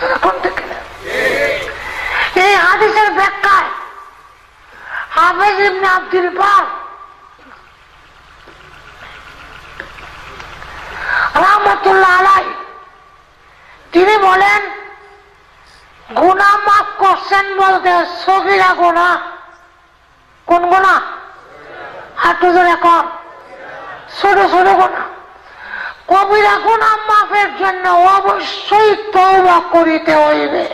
এরকম থেকে। এই হাদিসের ব্যাখ্যায় হাফেজ ইবনে আব্দুল বার রাহমাতুল্লাহ আলাইহি তিনি বলেন গুনাহ মাফ করছেন বলতে সগীরা গুনাহ, কোন গুনাহ? একটু জোরে কর। ছোট ছোট গুনাহ। কবিরা গুনাহ মাফের জন্য অবশ্যই তওবা করিতে হইবে।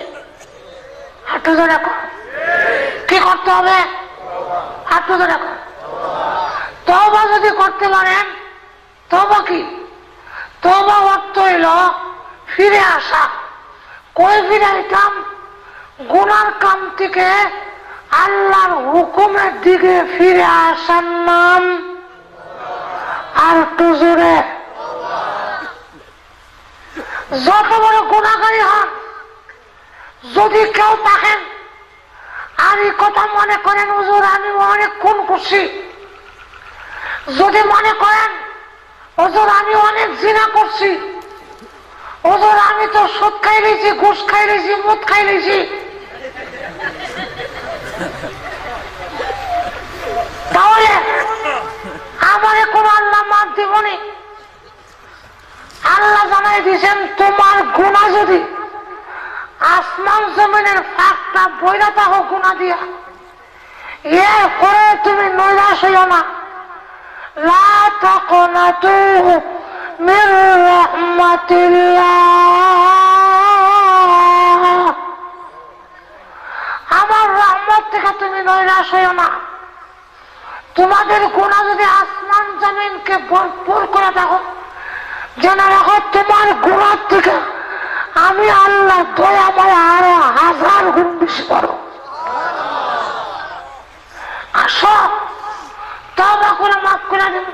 একটু জোরে কর। কি করতে হবে? একটু জোরে কর। তওবা যদি করতে পারেন, তওবা কি? তওবা অর্থ হইল ফিরে আসা। কই ফিরে আইতাম? গুনার কাম থেকে আল্লাহর হুকুমের দিকে ফিরে আসার নাম। আর একটু জোরে। যত বড় গুনাহগারী হন, যদি কেউ থাকেন আর এই কথা মনে করেন হুজুর আমি অনেক খুন করছি, যদি মনে করেন হুজুর আমি অনেক জিনা করছি, হুজুর আমি তো সুদ খাই লেছি, ঘুষ খাই লেছি, মদ খাই লেছি, তাহলে আমারে কোন আল্লাহ মাফ দিবনি? আল্লাহ জানাই দিয়েছেন তোমার গুনাহ যদি আসমান জমিনের ফাঁকটা বইরা থাকো গুনাহ দিয়া, এরপরে তুমি নৈরাশ হইও না, লা তাকনাতু মির রাহমাতিল্লাহ, আমার রহমত থেকে তুমি নৈরাশ হইও না। তোমাদের গুনাহ যদি আসমান জমিনকে ভরপুর করে থাকো, জেনে রাখো তোমার গুনাহ থেকে আমি আল্লাহ দয়াময় আরো 1000 গুণ বেশি বড়। আসো তওবা করে মাফ করে দিন।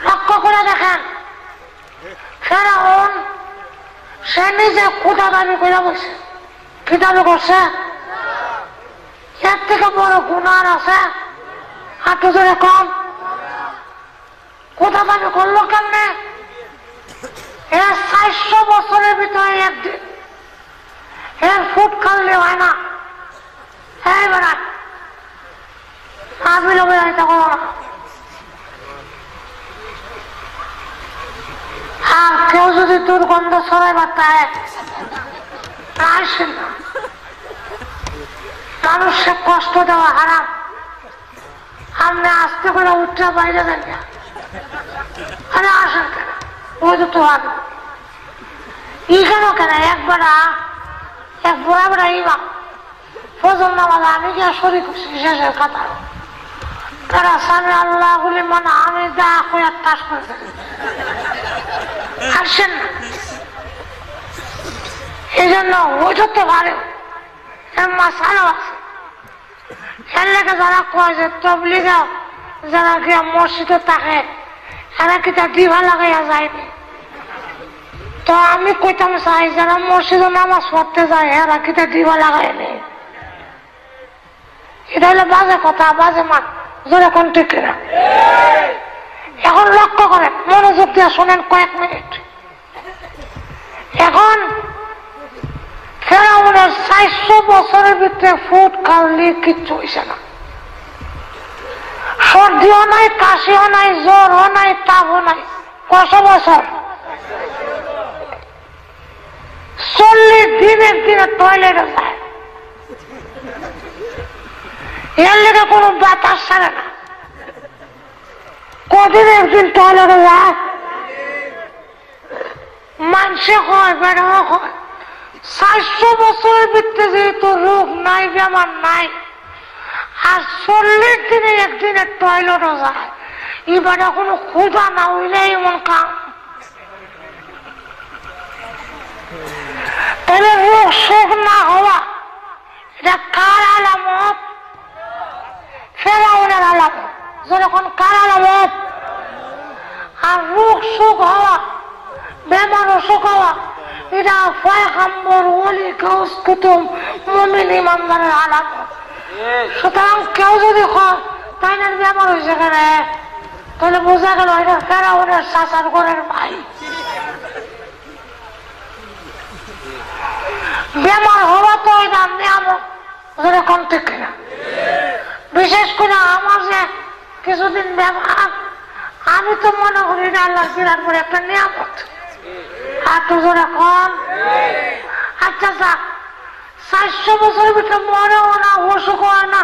লক্ষ্য করে দেখেন, ফেরাউন সে নিজে খোদা দাবি করে বসে। কি দাবি করছে? এর থেকে বড় গুনাহ আছে? হাঁটু ধরে কম খোদা দাবি করলো কেমনে? এর 400 বছরের ভিতরে একদিন এর ফুট খাললে হয় না। হ্যাঁ বেড়া আবিলবে এটা করো না। আর কেউ যদি দুর্গন্ধ ছড়াইবার তাই আসেন না। মানুষকে কষ্ট দেওয়া হারাম। আপনি আসতে করে উঠে বাইরে দেন না। আরে আসেন কেন? ওই তো তোমার ইখানেও কেন একবারা এক বুড়া বুড়া ইমাম ফজর নামাজ আমি গিয়ে শরীর করছি শেষের কথা। তারা সামনে আল্লাহ বলি মানে আমি যা করে তাস করে আসছেন না। এই জন্য ওই তো পারে মাসালো আছে। এর লেগে যারা কয় যে তবলিগা যারা গিয়া মসজিদে থাকে এরা কি তা দিভা লাগাইয়া যায়নি। তো আমি কইতাম চাই যারা মসজিদে নামাজ পড়তে যায় এরা কি তা দিভা লাগায়নি। এটা হলো বাজে কথা, বাজে মান। জোরে কোন ঠিক না? এখন লক্ষ্য করেন, মনোযোগ দিয়ে শোনেন কয়েক মিনিট। এখন ফেরাউনের 400 বছরের ভিতরে ফুট খালি কিচ্ছু হইছে না। সর্দিও নাই, কাশিও নাই, জ্বরও নাই, তাপও নাই। কত বছর? 40 দিনের দিনে টয়লেটে যায়। এর লেগে কোনো বাতাস ছাড়ে না। কদিন একদিন টয়লেটে যায়। মানুষে হয়, বেড়াও হয়। 400 বছরের ভিতরে যেহেতু রোগ নাই, বেমার নাই, আর 40 দিনে একদিনে টয়লেটে যায়, এবারে কোনো ক্ষুধা না হইলে এমন কাম। তাহলে রোগ শোক না হওয়া এটা কার আলামত? ফেরাউনের আলামত। যখন কার আলামত? আর রোগ শোক হওয়া, বেমার অসুখ হওয়া এটা পয়গম্বর, ওলি, গাউস, কুতুব, মুমিন, ইমানদারের আলামত। সুতরাং কেউ যদি হয় তাই না বেমার হয়েছে কেন, তাহলে বোঝা গেল এটা ফেরাউনের চাচার ঘরের ভাই। বেমার হওয়া তো এটা নিয়ামত। যেরকম ঠিক না? বিশেষ করে আমার যে কিছুদিন বেমার, আমি তো মনে করি এটা আল্লাহ বিরাট বড় একটা নিয়ামত। আর তো যেরকম আচ্ছা যাক, 400 বছরের ভিতরে মরেও না, অসুখ হয় না,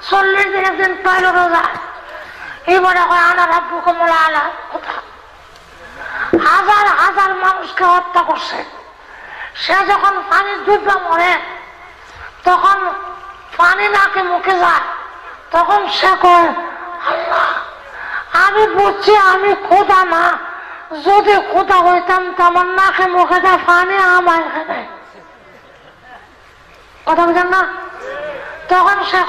40 দিন একদিন টয়লেটও যায়। এবারে হয় আনা রাব্বু কমলা আলা কোথা। হাজার হাজার মানুষকে হত্যা করছে। সে যখন পানি ডুববা মরে, তখন পানি নাকে মুখে যায়, তখন সে কয় আল্লাহ আমি বুঝছি আমি খোদা না, যদি খোদা হইতাম তেমন নাকে মুখে দেয় পানি আমার এখানে। কথা বুঝেন না? তখন সে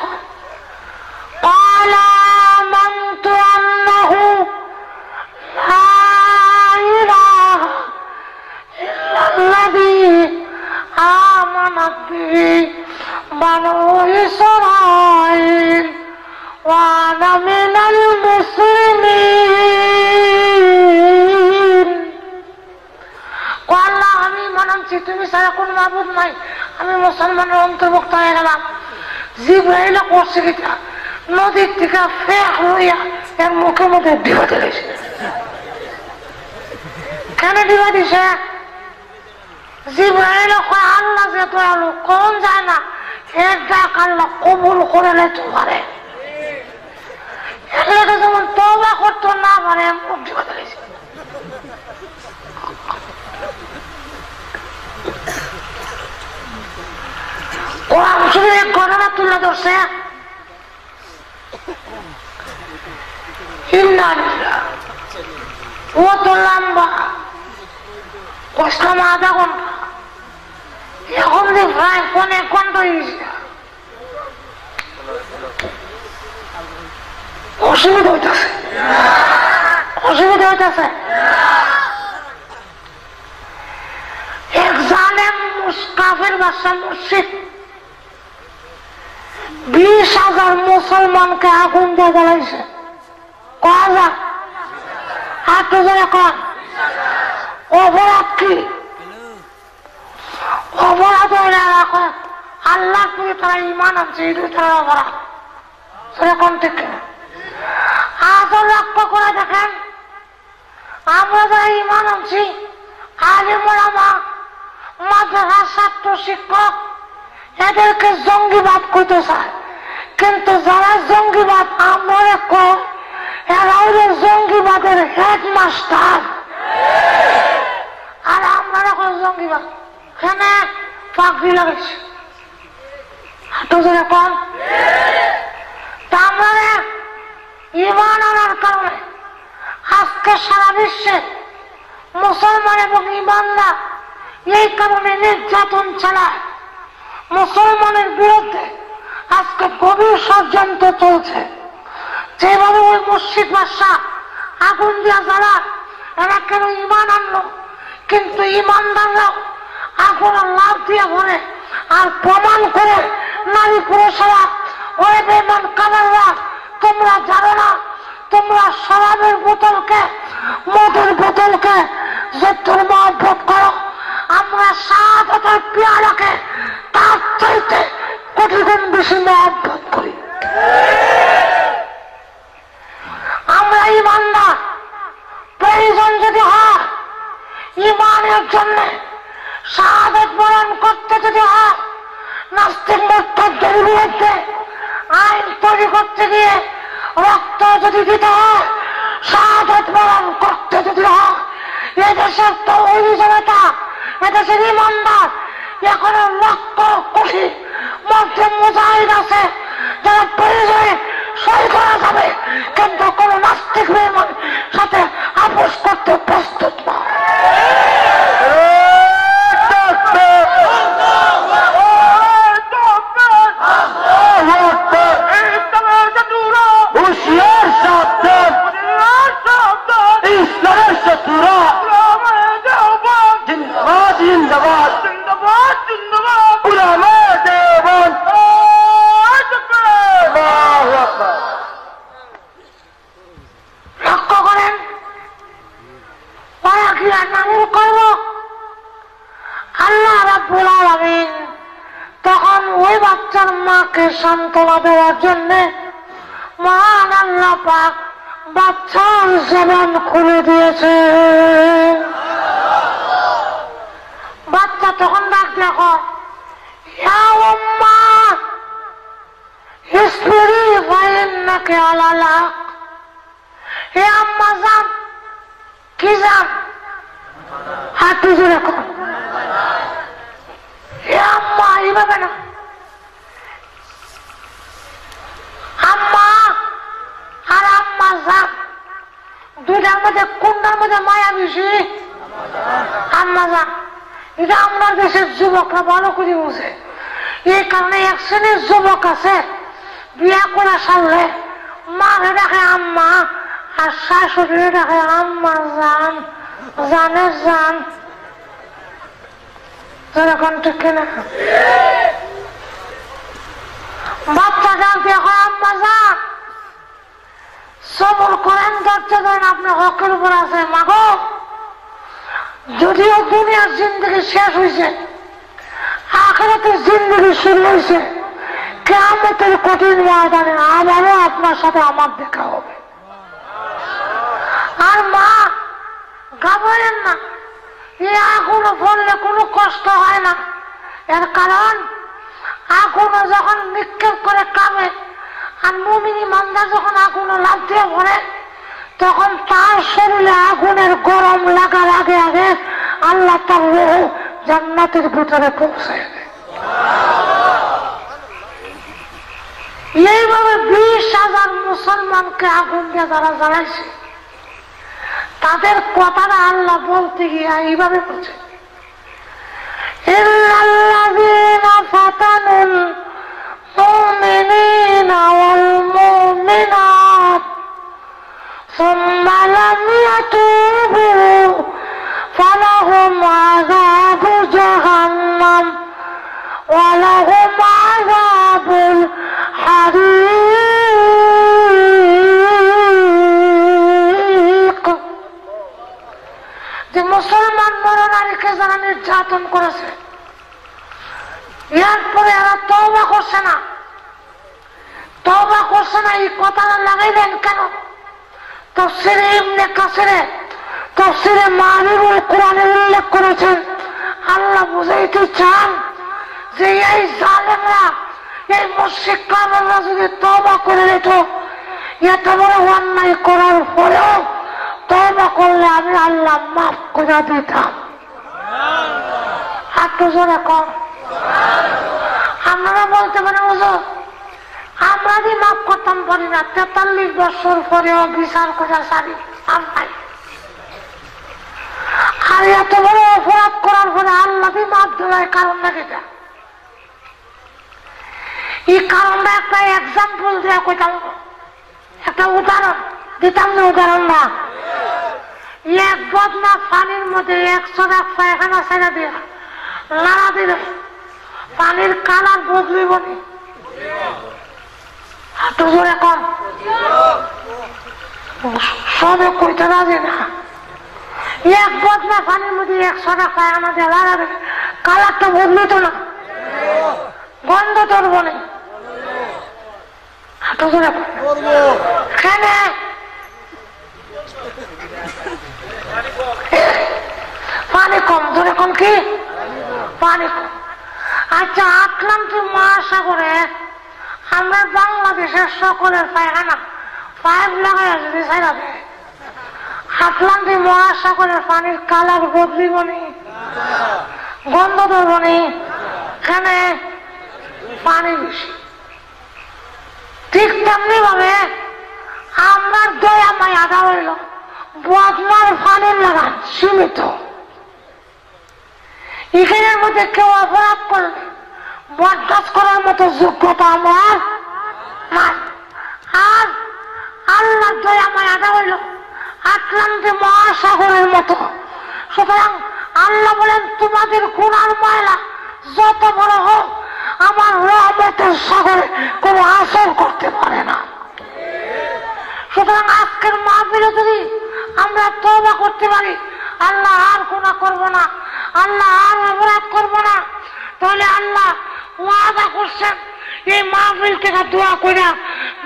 قال آمنت أنه لا إله إلا الذي آمنت به بنو إسرائيل وأنا من المسلمين। আল্লাহ আমি মানছি তুমি ছাড়া কোন মাবুদ নাই, আমি মুসলমানের অন্তর্ভুক্ত হয়ে গেলাম। জিবরাইল করছে কিটা নদীর থেকে ফেক হইয়া এর মুখের মধ্যে ডিবা দিয়েছে। কেন ডিবা দিছে? জিবরাইল কয় আল্লাহ যে দয়ালু, কোন যায় না এর ডাক আল্লাহ কবুল করে নিতে পারে। এলাকা যেমন তওবা করতো না পারে মুক্তি কথা দিয়েছে। কোরআন শরীফের ঘটনা তুলে ধরছে। ও তো লম্বা কষলাম আধা ঘন্টা, এখন যে প্রায় 1.5 ঘন্টা হয়েছে। অসুবিধা হইতেছে, অসুবিধা হইতেছে। এক জালেম কাফের বাদশা মুশরিক 20,000 মুসলমানকে আগুন দিয়ে জ্বালাইছে। কয়টা? হাত ধরে কন। অপরাধ কি? অপরাধ হইলে আল্লাহ করে তারা ইমান আনছে, এই তারা অপরাধ। সেরকম ঠিক কিনা? আজ লক্ষ্য করে দেখেন, আমরা যারা ইমান আনছি, আলিম ওলামা, মাদ্রাসার ছাত্র শিক্ষক, এদেরকে জঙ্গিবাদ করতে চায়। কিন্তু যারা জঙ্গিবাদ আমরা কম, এরা হলো জঙ্গিবাদের হেডমাস্টার। আর আমরা এখন জঙ্গিবাদ এখানে পাগড়ি লাগাইছি। কম তা আমরা ইমান আনার কারণে আজকে সারা বিশ্বে মুসলমান এবং ইমানদার এই কারণে নির্যাতন চালায়। মুসলমানের বিরুদ্ধে আজকে গভীর ষড়যন্ত্র চলছে। যেভাবে ওই মুশরিক বাদশা আগুন দিয়া জ্বালায়, এরা কেন ইমান আনলো? কিন্তু ইমানদাররাও আগুন লাভ দিয়ে ভরে আর প্রমাণ করে নারী পুরুষেরা, ওই বেঈমান কাফেররা, তোমরা জানো না তোমরা শরাবের বোতলকে, মদের বোতলকে যতটা মহব্বত করো, আমরা শাহাদাতের পেয়ালাকে তার চাইতে কোটি গুণ বেশি মহব্বত করি। আমরা ইমানদার, প্রয়োজন যদি হয় ইমানের জন্য শাহাদাত বরণ করতে যদি হয়, নাস্তিক মুরতাদের বিরুদ্ধে আইন তৈরি করতে গিয়ে রক্ত যদি দিতে হয়, শাহাদাত বরণ করতে যদি হয়, এদেশের তৌহিদি জনতা, এদেশের ইমানদার এখনো লক্ষ কোটি মধ্যে মুজাহিদ আছে, যারা প্রয়োজনে সই করা যাবে, কিন্তু কোন নাস্তিক বেঈমান সাথে আপোষ করতে প্রস্তুত না। লক্ষ্য করেন, ওরা কি নামুল করব? আল্লাহ রাব্বুল আলামিন তখন ওই বাচ্চার মাকে সান্ত্বনা দেওয়ার জন্য মহান আল্লাহ পাক বাচ্চার জবান খুলে দিয়েছে। বাচ্চা তখন ডাক দেখো, ইয়া উম্মা ইসবিরি ফাইন্নাকা আলাল হক। হে আম্মা জান, কি জান? হাত জোরে কর। হে আম্মা, এইভাবে না, আম্মা আর আম্মা জান দুইটার মধ্যে কোনটার মধ্যে মায়া বেশি? আম্মা জান। এটা আমরা দেশের যুবকরা ভালো করে বুঝে। এই কারণে এক শ্রেণীর যুবক আছে, বিয়া করা সারলে মাকে ডাকে আম্মা আর শাশুড়ি ডাকে আম্মা জান, জানের জান। যেরকম ঠিক কিনা? বাচ্চা ডাক দিয়ে আম্মা জান, সবর করেন, ধৈর্য ধরেন, আপনার হকের উপর আছে। মাগো, যদিও দুনিয়ার জিন্দগি শেষ হয়েছে, আখিরাতের জিন্দগি শুরু হয়েছে, কিয়ামতের কঠিন ময়দানে আবারও আপনার সাথে আমার দেখা হবে। আর মা, ঘাবড়েন না, এই আগুনে পড়লে কোনো কষ্ট হয় না। এর কারণ আগুনে যখন নিক্ষেপ করে কামে আর মুমিন ইমানদার যখন আগুনে লাফ দিয়ে পড়ে তখন তার শরীরে আগুনের গরম লাগার আগে আগে আল্লাহ তার রূহ জান্নাতের ভিতরে পৌঁছে দেয়। এইভাবে 20,000 মুসলমানকে আগুন দিয়ে যারা জ্বালাইছে তাদের কথাটা আল্লাহ বলতে গিয়ে এইভাবে বলছে, ইল্লাল্লাযীনা ফাতানুল মুমিনিনা ওয়াল মুমিনাত সুম্মা লাম ইয়াতুবু ফালাহুম আযাবু জাহান্নাম ওয়া লাহুম আযাবুল হারিক। যে মুসলমান নরনারীকে যারা নির্যাতন করেছে এরপরে এরা তওবা করছে না, তওবা করছে না, এই কথাটা লাগাইলেন কেন? তাফসীরে ইবনে কাসিরে তাফসীরে মারিবুল কোরআনে উল্লেখ করেছেন, আল্লাহ বুঝাইতে চান যে এই জালেমরা, এই মুশরিক কাফেররা যদি তওবা করে নিত, এত বড় অন্যায় করার পরেও তওবা করলে আমি আল্লাহ মাফ করে দিতাম। একটু জোরে কর। আপনারা বলতে পারেন হুজুর আমরা যদি মাফ করতাম পারি না, 43 বছর পরেও বিচার করে সারি আমরাই, আর এত বড় অপরাধ করার পরে আল্লাহ মাফ দেওয়ার কারণ নাকি? এই কারণটা একটা এক্সাম্পল দেওয়া কইতাম, একটা উদাহরণ দিতাম না, উদাহরণ না। এক বদনা পানির মধ্যে 100 পায়খানা ছেড়ে দিয়ে লাড়া দিলে পানির কালার বদলিব নি? একটু জোরে কম। সবে কইতে রাজি না। এক বদনা পানির মধ্যে 100 পায়খানা দিয়ে লাড়া দিলে কালারটা বদলিত না, গন্ধ ধরব না। একটু জোরে কেন? পানি কম। ধরে কম কি? পানি কম। আচ্ছা, আটলান্টিক মহাসাগরে আমরা বাংলাদেশের সকলের পায়খানা 5 লাগাই যদি ছাড়া দেয়, আটলান্টিক মহাসাগরের পানির কালার বদলিব নি? গন্ধ ধরব নি? কেন? পানি বেশি। ঠিক তেমনি ভাবে আমার দয়া মায়াটা হইল বদনার পানির লাগান সীমিত। এখানের মধ্যে কেউ অপরাধ করলে বরদাস্ত করার মতো যোগ্যতা আমার নাই। আর আল্লাহ দয়া মায়াটা হইল আটলান্টিক মহাসাগরের মতো। সুতরাং আল্লাহ বলেন তোমাদের গুনার ময়লা যত বড় হোক আমার রহমতের সাগরে কোন আসর করতে পারে না। সুতরাং আজকের মাহফিলে যদি আমরা তওবা করতে পারি, আল্লাহ আর গুনাহ করব না, আল্লাহ আর অপরাধ করব না, তাহলে আল্লাহ ওয়াদা করছেন এই মাহফিল থেকে দোয়া করে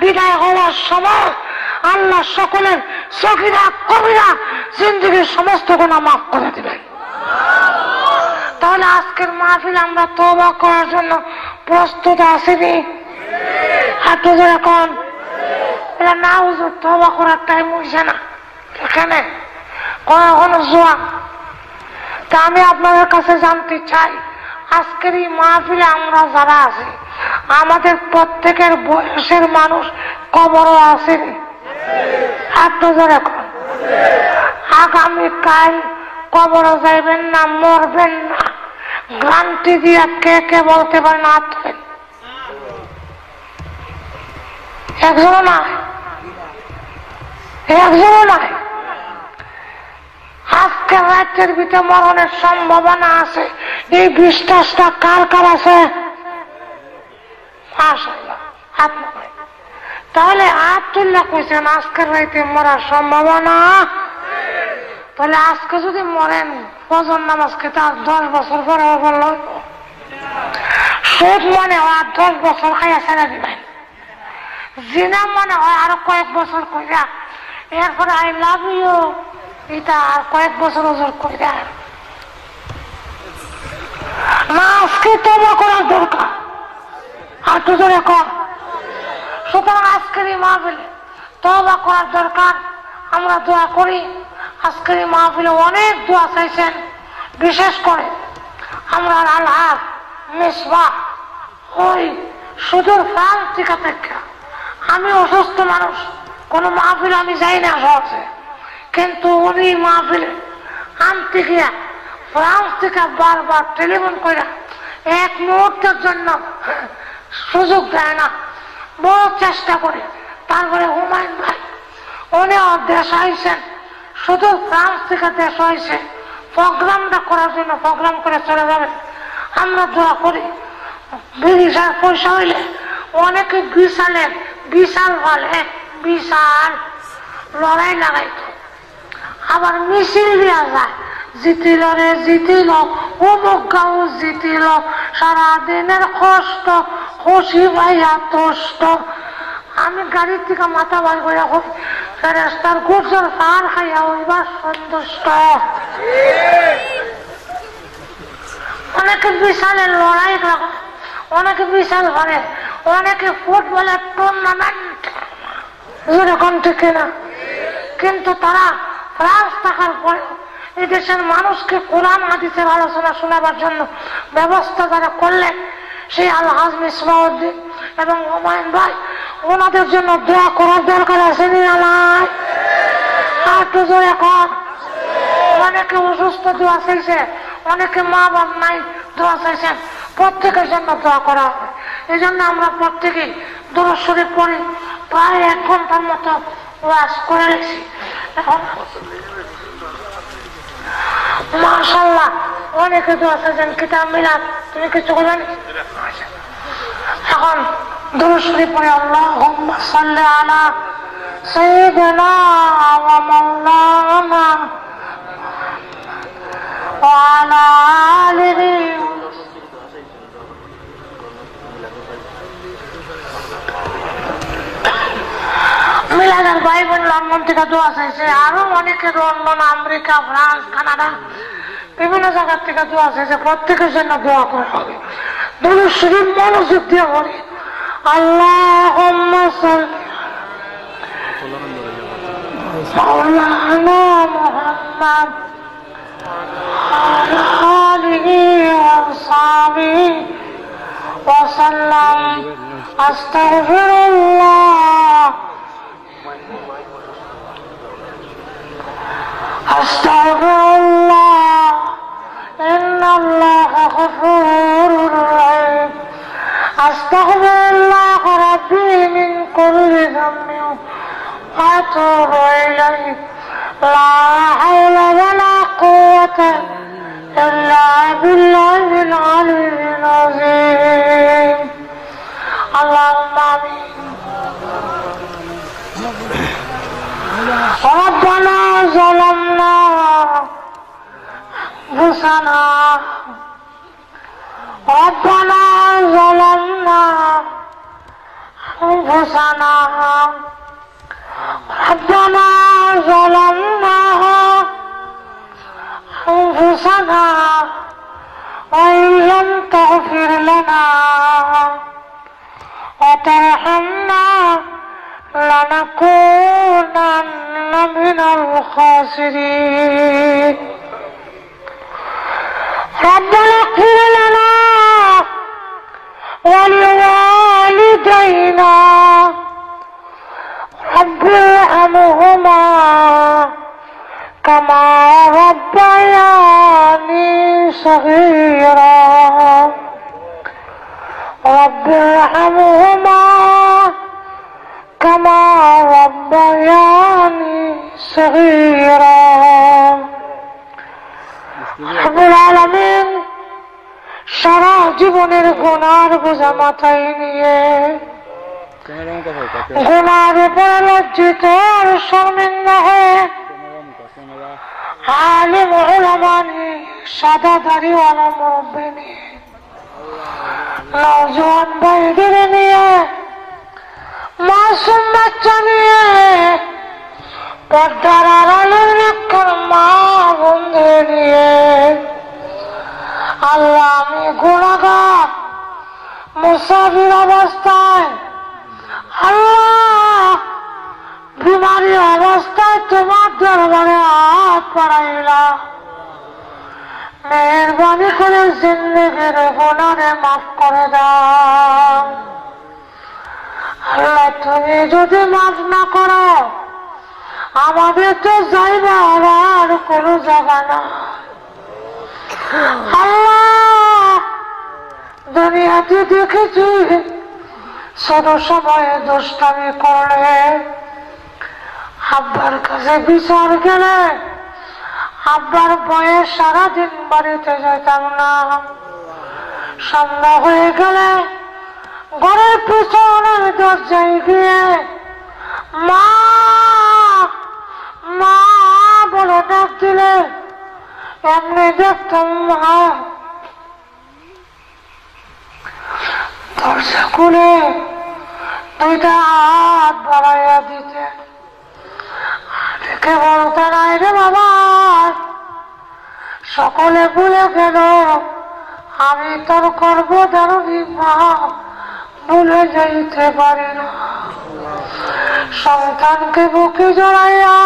বিদায় হওয়ার সময় আল্লাহ সকলের সগীরা কবিরা জিন্দেগীর সমস্ত গুনাহ মাফ করে দিবেন। তাহলে আজকের মাহফিল আমরা তওবা করার জন্য প্রস্তুত আছি? হাঁটু যখন না হুজুর তওবা করার টাইম হইছে না, এখানে কোনো জোয়ান। তা আমি আপনাদের কাছে জানতে চাই, আজকের এই মাহফিলে আমরা যারা আছি আমাদের প্রত্যেকের বয়সের মানুষ কবরও আছে? হাঁটু যখন আগামীকাল কবর যাইবেন না, মরবেন না, গ্যারান্টি দিয়া কে কে বলতে পারেন? হাত তোলেন। একজনও নাই, একজনও নাই। আজকে রাজ্যের ভিতরে মরণের সম্ভাবনা আছে, এই বিশ্বাসটা কার কার আছে? মাশাআল্লাহ, হাত নামান। তাহলে আব্দুল্লাহ কইছেন আজকের রাইতে মরার সম্ভাবনা। তাহলে আজকে যদি মরেন ফজর নামাজকে তার 10 বছর পরে বলল সুদ মনে হয় 10 বছর খাইয়া ছেড়ে দিবেন, জিনা মনে হয় আরো কয়েক বছর কইরা, এরপরে আই লাভ ইউ এটা আর কয়েক বছর ওজোর কইরা না। আজকে তওবা করার দরকার। আর তো জোরে কর। সুতরাং আজকের এই মাহফিলে তওবা করার দরকার। আমরা দোয়া করি। আজকের এই মাহফিলে অনেক দোয়া চাইছেন, বিশেষ করে আমরা আলহাজ মিসবাহ ওই সুদূর ফ্রান্স থেকে। আমি অসুস্থ মানুষ, কোনো মাহফিলে আমি যাই না সহজে, কিন্তু উনি মাহফিলে আনতে গিয়া ফ্রান্স থেকে বারবার টেলিফোন করে এক মুহূর্তের জন্য সুযোগ দেয় না, বড় চেষ্টা করে। তারপরে হুমায়ুন ভাই উনি দেশ আইসেন, শুধু ফ্রান্স থেকে দেশ হয়েছে প্রোগ্রামটা করার জন্য, প্রোগ্রাম করে চলে যাবেন। আমরা দোয়া করি বিশাল পয়সা হইলে অনেকে বিশাল বলে বিশাল লড়াই লাগাইত, আবার মিছিল দেওয়া যায়, জিতিল রে জিতিল, অমুক গাঁও জিতিল, সারাদিনের কষ্ট খুশি ভাইয়া তোষ্ট। আমি গাড়ির থেকে মাথা বার করে ফেরেস্তার গুজর পার খাইয়া হইবার সন্তুষ্ট। অনেকে বিশালের লড়াই লাগে, অনেকে বিশাল করে, অনেকে ফুটবলের টুর্নামেন্ট যেরকম ঠিক না, কিন্তু তারা ফ্রান্স থাকার পরে এই দেশের মানুষকে কোরআন হাদিসের আলোচনা শোনাবার জন্য ব্যবস্থা যারা করলেন, সেই আলহাজ মিসবাউদ্দিন এবং হুমায়ুন ভাই, ওনাদের জন্য দোয়া করার দরকার আছে নাই? একটু জোরে কর। অনেকে অসুস্থ দোয়া চাইছে, অনেকে মা বাপ নাই দোয়া চাইছেন, প্রত্যেকের জন্য দোয়া করা হবে। এই জন্য আমরা প্রত্যেকেই দরুদ শরীফ পড়ি, প্রায় 1 ঘন্টার মতো ওয়াজ করে রেখেছি। এখন মাশাআল্লাহ অনেকে দোয়া চাইছেন, কিতাব মিলাদ, তুমি কিছু বলবেন? এখন দরুদ শরীফ পড়ে আল্লাহুম্মা সাল্লি আলা সাইয়্যিদিনা ওয়া মাওলানা ওয়া আলা আলিহি। মিলাদের ভাই বোন লন্ডন থেকে দোয়া চাইছে, আরো অনেকে লন্ডন, আমেরিকা, ফ্রান্স, কানাডা বিভিন্ন জায়গার থেকে দোয়া চাইছে। প্রত্যেকের জন্য দোয়া করা হবে। দরুদ শরীফ মনোযোগ দিয়ে পড়ি। আল্লাহুম্মা সাল্লি মাওলানা মুহাম্মদ আলা আলিহি ওয়া সাহবিহি ওয়া সাল্লাম। আস্তাগফিরুল্লাহ আস্তাগফিরুল্লাহ ইন্নাল্লাহা গফুরুর রহিম। আস্তাগফিরুল্লাহ রাব্বি মিন কুল্লি যামবিন ওয়া আতুবু ইলাইহি। লা হাওলা ওয়া লা কুওয়াতা ইল্লা বিল্লাহিল আলিয়্যিল আযীম। আল্লাহুম্মা আমিন। ربنا ظلمنا أنفسنا ربنا ظلمنا أنفسنا ربنا ظلمنا أنفسنا وإن لم تغفر لنا وترحمنا لنكونن من الخاسرين. ربنا اغفر لنا ولوالدينا رب ارحمهما كما ربياني صغيرا رب ارحمهما كما ربياني صغيرا. رب العالمين সারা জীবনের গুনার বোঝা মাথায় নিয়ে গুনার উপরে লজ্জিত আর শর্মিন্দা হয়ে আলিম উলামা নিয়ে সাদা দাড়িওয়ালা মুরব্বি নিয়ে নওজোয়ান ভাইদের নিয়ে মাসুম বাচ্চা নিয়ে পর্দার আড়ালের রক্ষার মা বন্ধু নিয়ে আল্লাহ আমি গুনাহগার মুসাফির অবস্থায় আল্লাহ বিমারি অবস্থায় তোমার দরবারে হাত বাড়াইলাম, মেহরবানি করে জিন্দেগির গুনাহে মাফ করে দাও। আল্লাহ তুমি যদি মাফ না করো আমাদের তো যাইবা আর কোনো জায়গা না। আল্লাহ দুনিয়াতে দেখেছি ছোট সময়ে দুষ্টামি করলে, আব্বার কাছে বিচার গেলে আব্বার বয়ে সারাদিন বাড়িতে যেতাম না। সন্ধ্যা হয়ে গেলে ঘরের পিছনের দরজায় গিয়ে মা মা বলে ডাক দিলে এমনি দেখতাম মা দরজা খুলে দুইটা হাত বাড়াইয়া দিতে, দেখে বলতে নাই রে বাবা সকলে ভুলে গেল আমি তোর গর্ভধারণী মা ভুলে যাইতে পারি না। সন্তানকে বুকে জড়াইয়া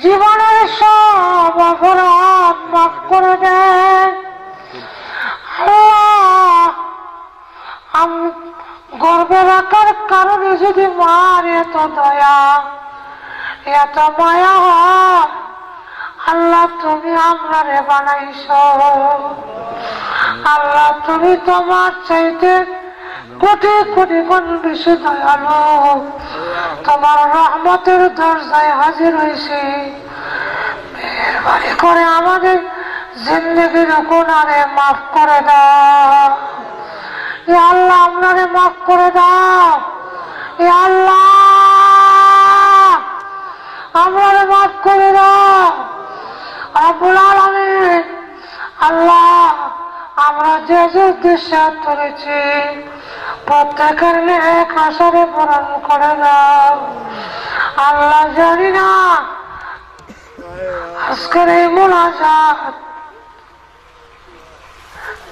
জীবনের সব অপরাধ মাফ করে দেয়। আমি গর্বে রাখার কারণে যদি মার এত দয়া এত মায়া হয়, আল্লাহ তুমি আমরারে বানাইছ। আল্লাহ তুমি তোমার চাইতে কোটি কোটি গুণ বেশি দয়ালু, তোমার রহমতের দরজায় হাজির হয়েছে। মেহেরবানি করে আমাদের জিন্দগির গুনাহে মাফ করে দাও। ইয়া আল্লাহ আপনারে মাফ করে দাও। ইয়া আল্লাহ আমারে মাফ করে দাও রব্বুল আলামিন। আল্লাহ আমরা যে যে উদ্দেশ্যে তুলেছি প্রত্যেকের নেক আশারে পূরণ করে দাও। আল্লাহ জানি না আজকের এই মুনাজাত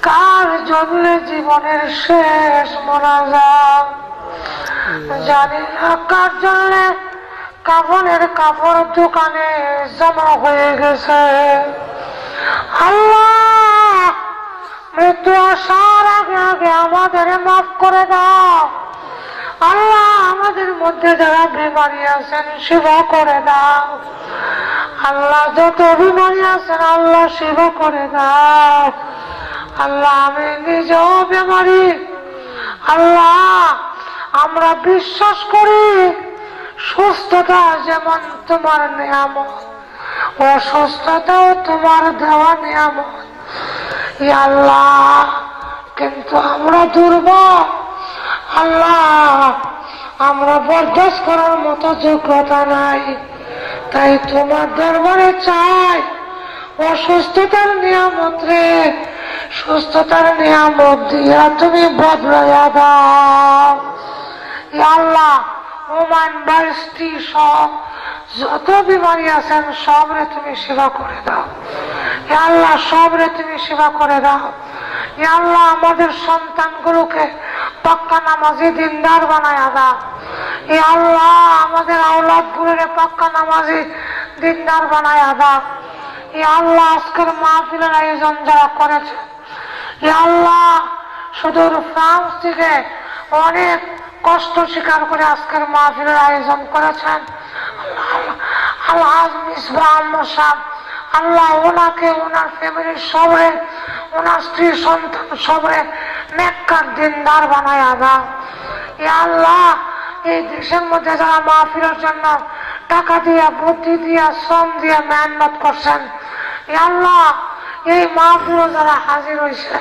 কার জন্য জীবনের শেষ মোনাজাত, জানি না কার জন্য কাফনের কাপড় দোকানে জমা হয়ে গেছে। আল্লাহ মৃত্যু আসার আগে আগে আমাদের মাফ করে দাও। আল্লাহ আমাদের মধ্যে যারা বিমারি আছেন সেবা করে দাও। আল্লাহ যত বিমারি আছেন আল্লাহ সেবা করে দাও। আল্লাহ আমি নিজেও বেমারি, আল্লাহ আমরা বিশ্বাস করি সুস্থতা যেমন তোমার নিয়ামত, অসুস্থতাও তোমার দেওয়া নিয়ামত। ইয়া আল্লাহ কিন্তু আমরা দুর্বল, আল্লাহ আমরা বরদাস্ত করার মতো যোগ্যতা নাই। তাই তোমার দরবারে চাই অসুস্থতার নিয়ামত রে সুস্থতার নিয়ামত দিয়া তুমি বদলাইয়া দাও। ইয়া আল্লাহ ওমান ভাই স্ত্রী সব যত বিমারি আছেন সবরে তুমি সেবা করে দাও। ইয়া আল্লাহ সবরে তুমি সেবা করে দাও। ইয়া আল্লাহ আমাদের সন্তানগুলোকে পাক্কা নামাজি দিনদার বানায়া দাও। ইয়া আল্লাহ আমাদের আওলাদ গুলোরে পাক্কা নামাজি দিনদার বানায়া দাও। ইয়া আল্লাহ আজকের মাহফিলের আয়োজন যারা করেছে, ইয়া আল্লাহ সুদূর ফ্রান্স থেকে অনেক কষ্ট স্বীকার করে আজকের মাহফিলের আয়োজন করেছেন আলহাজ মিসবাহ আহমদ সাহেব, আল্লাহ ওনাকে ওনার ফ্যামিলির সবরে ওনার স্ত্রী সন্তান সবরে নেককার দিনদার বানায়া দাও। ইয়া আল্লাহ এই দেশের মধ্যে যারা মাহফিলের জন্য টাকা দিয়া বুদ্ধি দিয়া শ্রম দিয়া মেহনত করছেন, ইয়া আল্লাহ এই মাহফিলে যারা হাজির হয়েছে,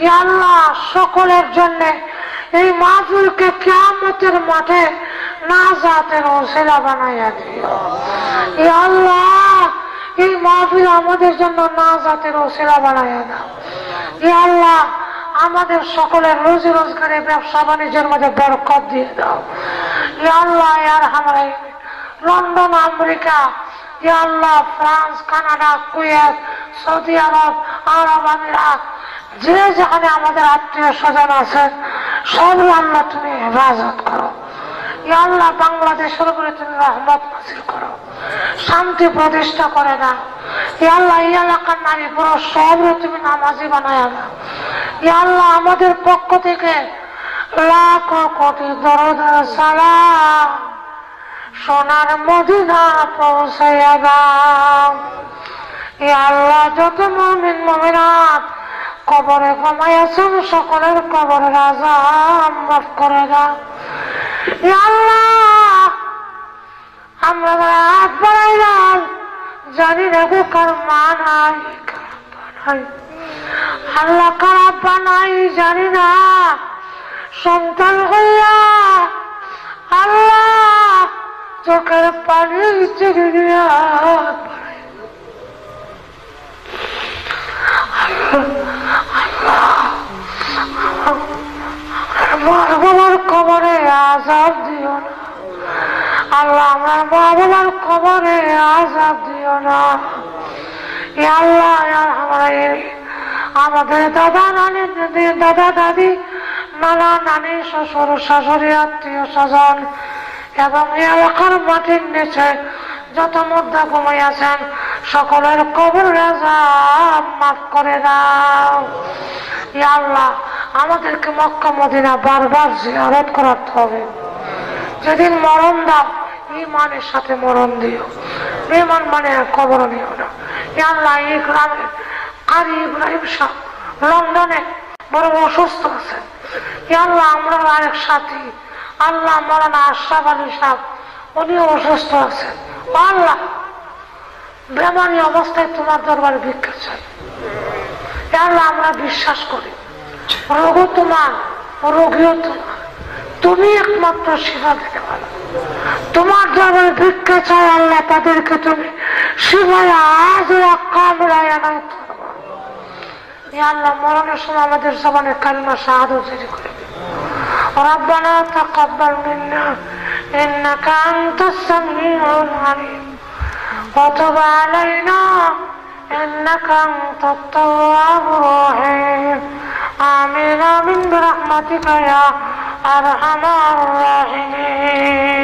ইয়া আল্লাহ সকলের জন্য এই মাহফিলকে কিয়ামতের মাঠে নাজাতের ওসিলা বানাইয়া দিও। ইয়া আল্লাহ এই মাহফিল আমাদের জন্য নাজাতের ওসিলা বানাইয়া দাও। ইয়া আল্লাহ আমাদের সকলের রোজি রোজগারে ব্যবসা বাণিজ্যের মধ্যে বরকত দিয়ে দাও। ইয়া আল্লাহ ইয়া আরহামার রাহিমিন লন্ডন আমেরিকা, ইয়া আল্লাহ ফ্রান্স কানাডা কুয়েত সৌদি আরব আরব আমিরাত যে যেখানে আমাদের আত্মীয় স্বজন আছেন সব আল্লাহ তুমি হেফাজত করো। ইয়া আল্লাহ বাংলাদেশের উপরে তুমি রহমত নাযিল করো, শান্তি প্রতিষ্ঠা করে দাও। ইয়া আল্লাহ এই এলাকার নারী পুরুষ সবরে তুমি নামাজি বানায় দাও। ইয়া আল্লাহ আমাদের পক্ষ থেকে লাখ কোটি দরুদ সালাম সোনার মদিনা পৌঁছাইয়া দাও। ইয়া আল্লাহ যত মুমিন মুমিনাত কবরে ঘুমাইয়াছেন সকলের কবরের আযাব মাফ করে দাও। ইয়া আল্লাহ আমরা হাত বাড়াইলাম, জানি না কার মা নাই, আল্লাহ কার আব্বা নাই জানি না, সন্তান হইয়া আল্লাহ চোখের পানি ছেড়ে দিয়া বাবার কবরে আযাব দিও না আল্লাহ, আমার মা বাবার কবরে আযাব দিও না। ইয়া আল্লাহ আমাদের দাদা নানি, দাদা দাদি, নানা নানি, শ্বশুর শাশুড়ি, আত্মীয় স্বজন এবং এলাকার মাটির নিচে যত মুর্দা ঘুমাইয়াছেন সকলের কবরের আযাব মাফ করে দাও। ইয়া আল্লাহ আমাদেরকে মক্কা মদিনা বারবার জিয়ারত করতে হবে। যেদিন মরণ দাও ঈমানের সাথে মরণ দিও, বেঈমান মানে কবর নিও না। ইয়া আল্লাহ এই গ্রামে কারি ইব্রাহিম শাহ লন্ডনে বড় অসুস্থ আছেন। ইয়া আল্লাহ আমরা আরেক সাথী আল্লাহ মৌলানা আশরাফ আলী সাহেব উনিও অসুস্থ আছেন। আল্লাহ বেমানি অবস্থায় তোমার দরবারে ভিক্ষা চাই। ইয়া আল্লাহ আমরা বিশ্বাস করি রোগও তোমার, রোগীও তোমার, তুমি একমাত্র সেবা দিতে পারো। তোমার দরবারে ভিক্ষা চাই আল্লাহ তাদেরকে তুমি সেবায় আজ কামড়ায় আনাই। ইয়া আল্লাহ মরণের সময় আমাদের জবানে কালিমা শাহাদাত জারি করে ربنا تقبل منا إنك أنت السميع العليم وتب علينا إنك أنت التواب الرحيم آمين آمين برحمتك يا أرحم الراحمين.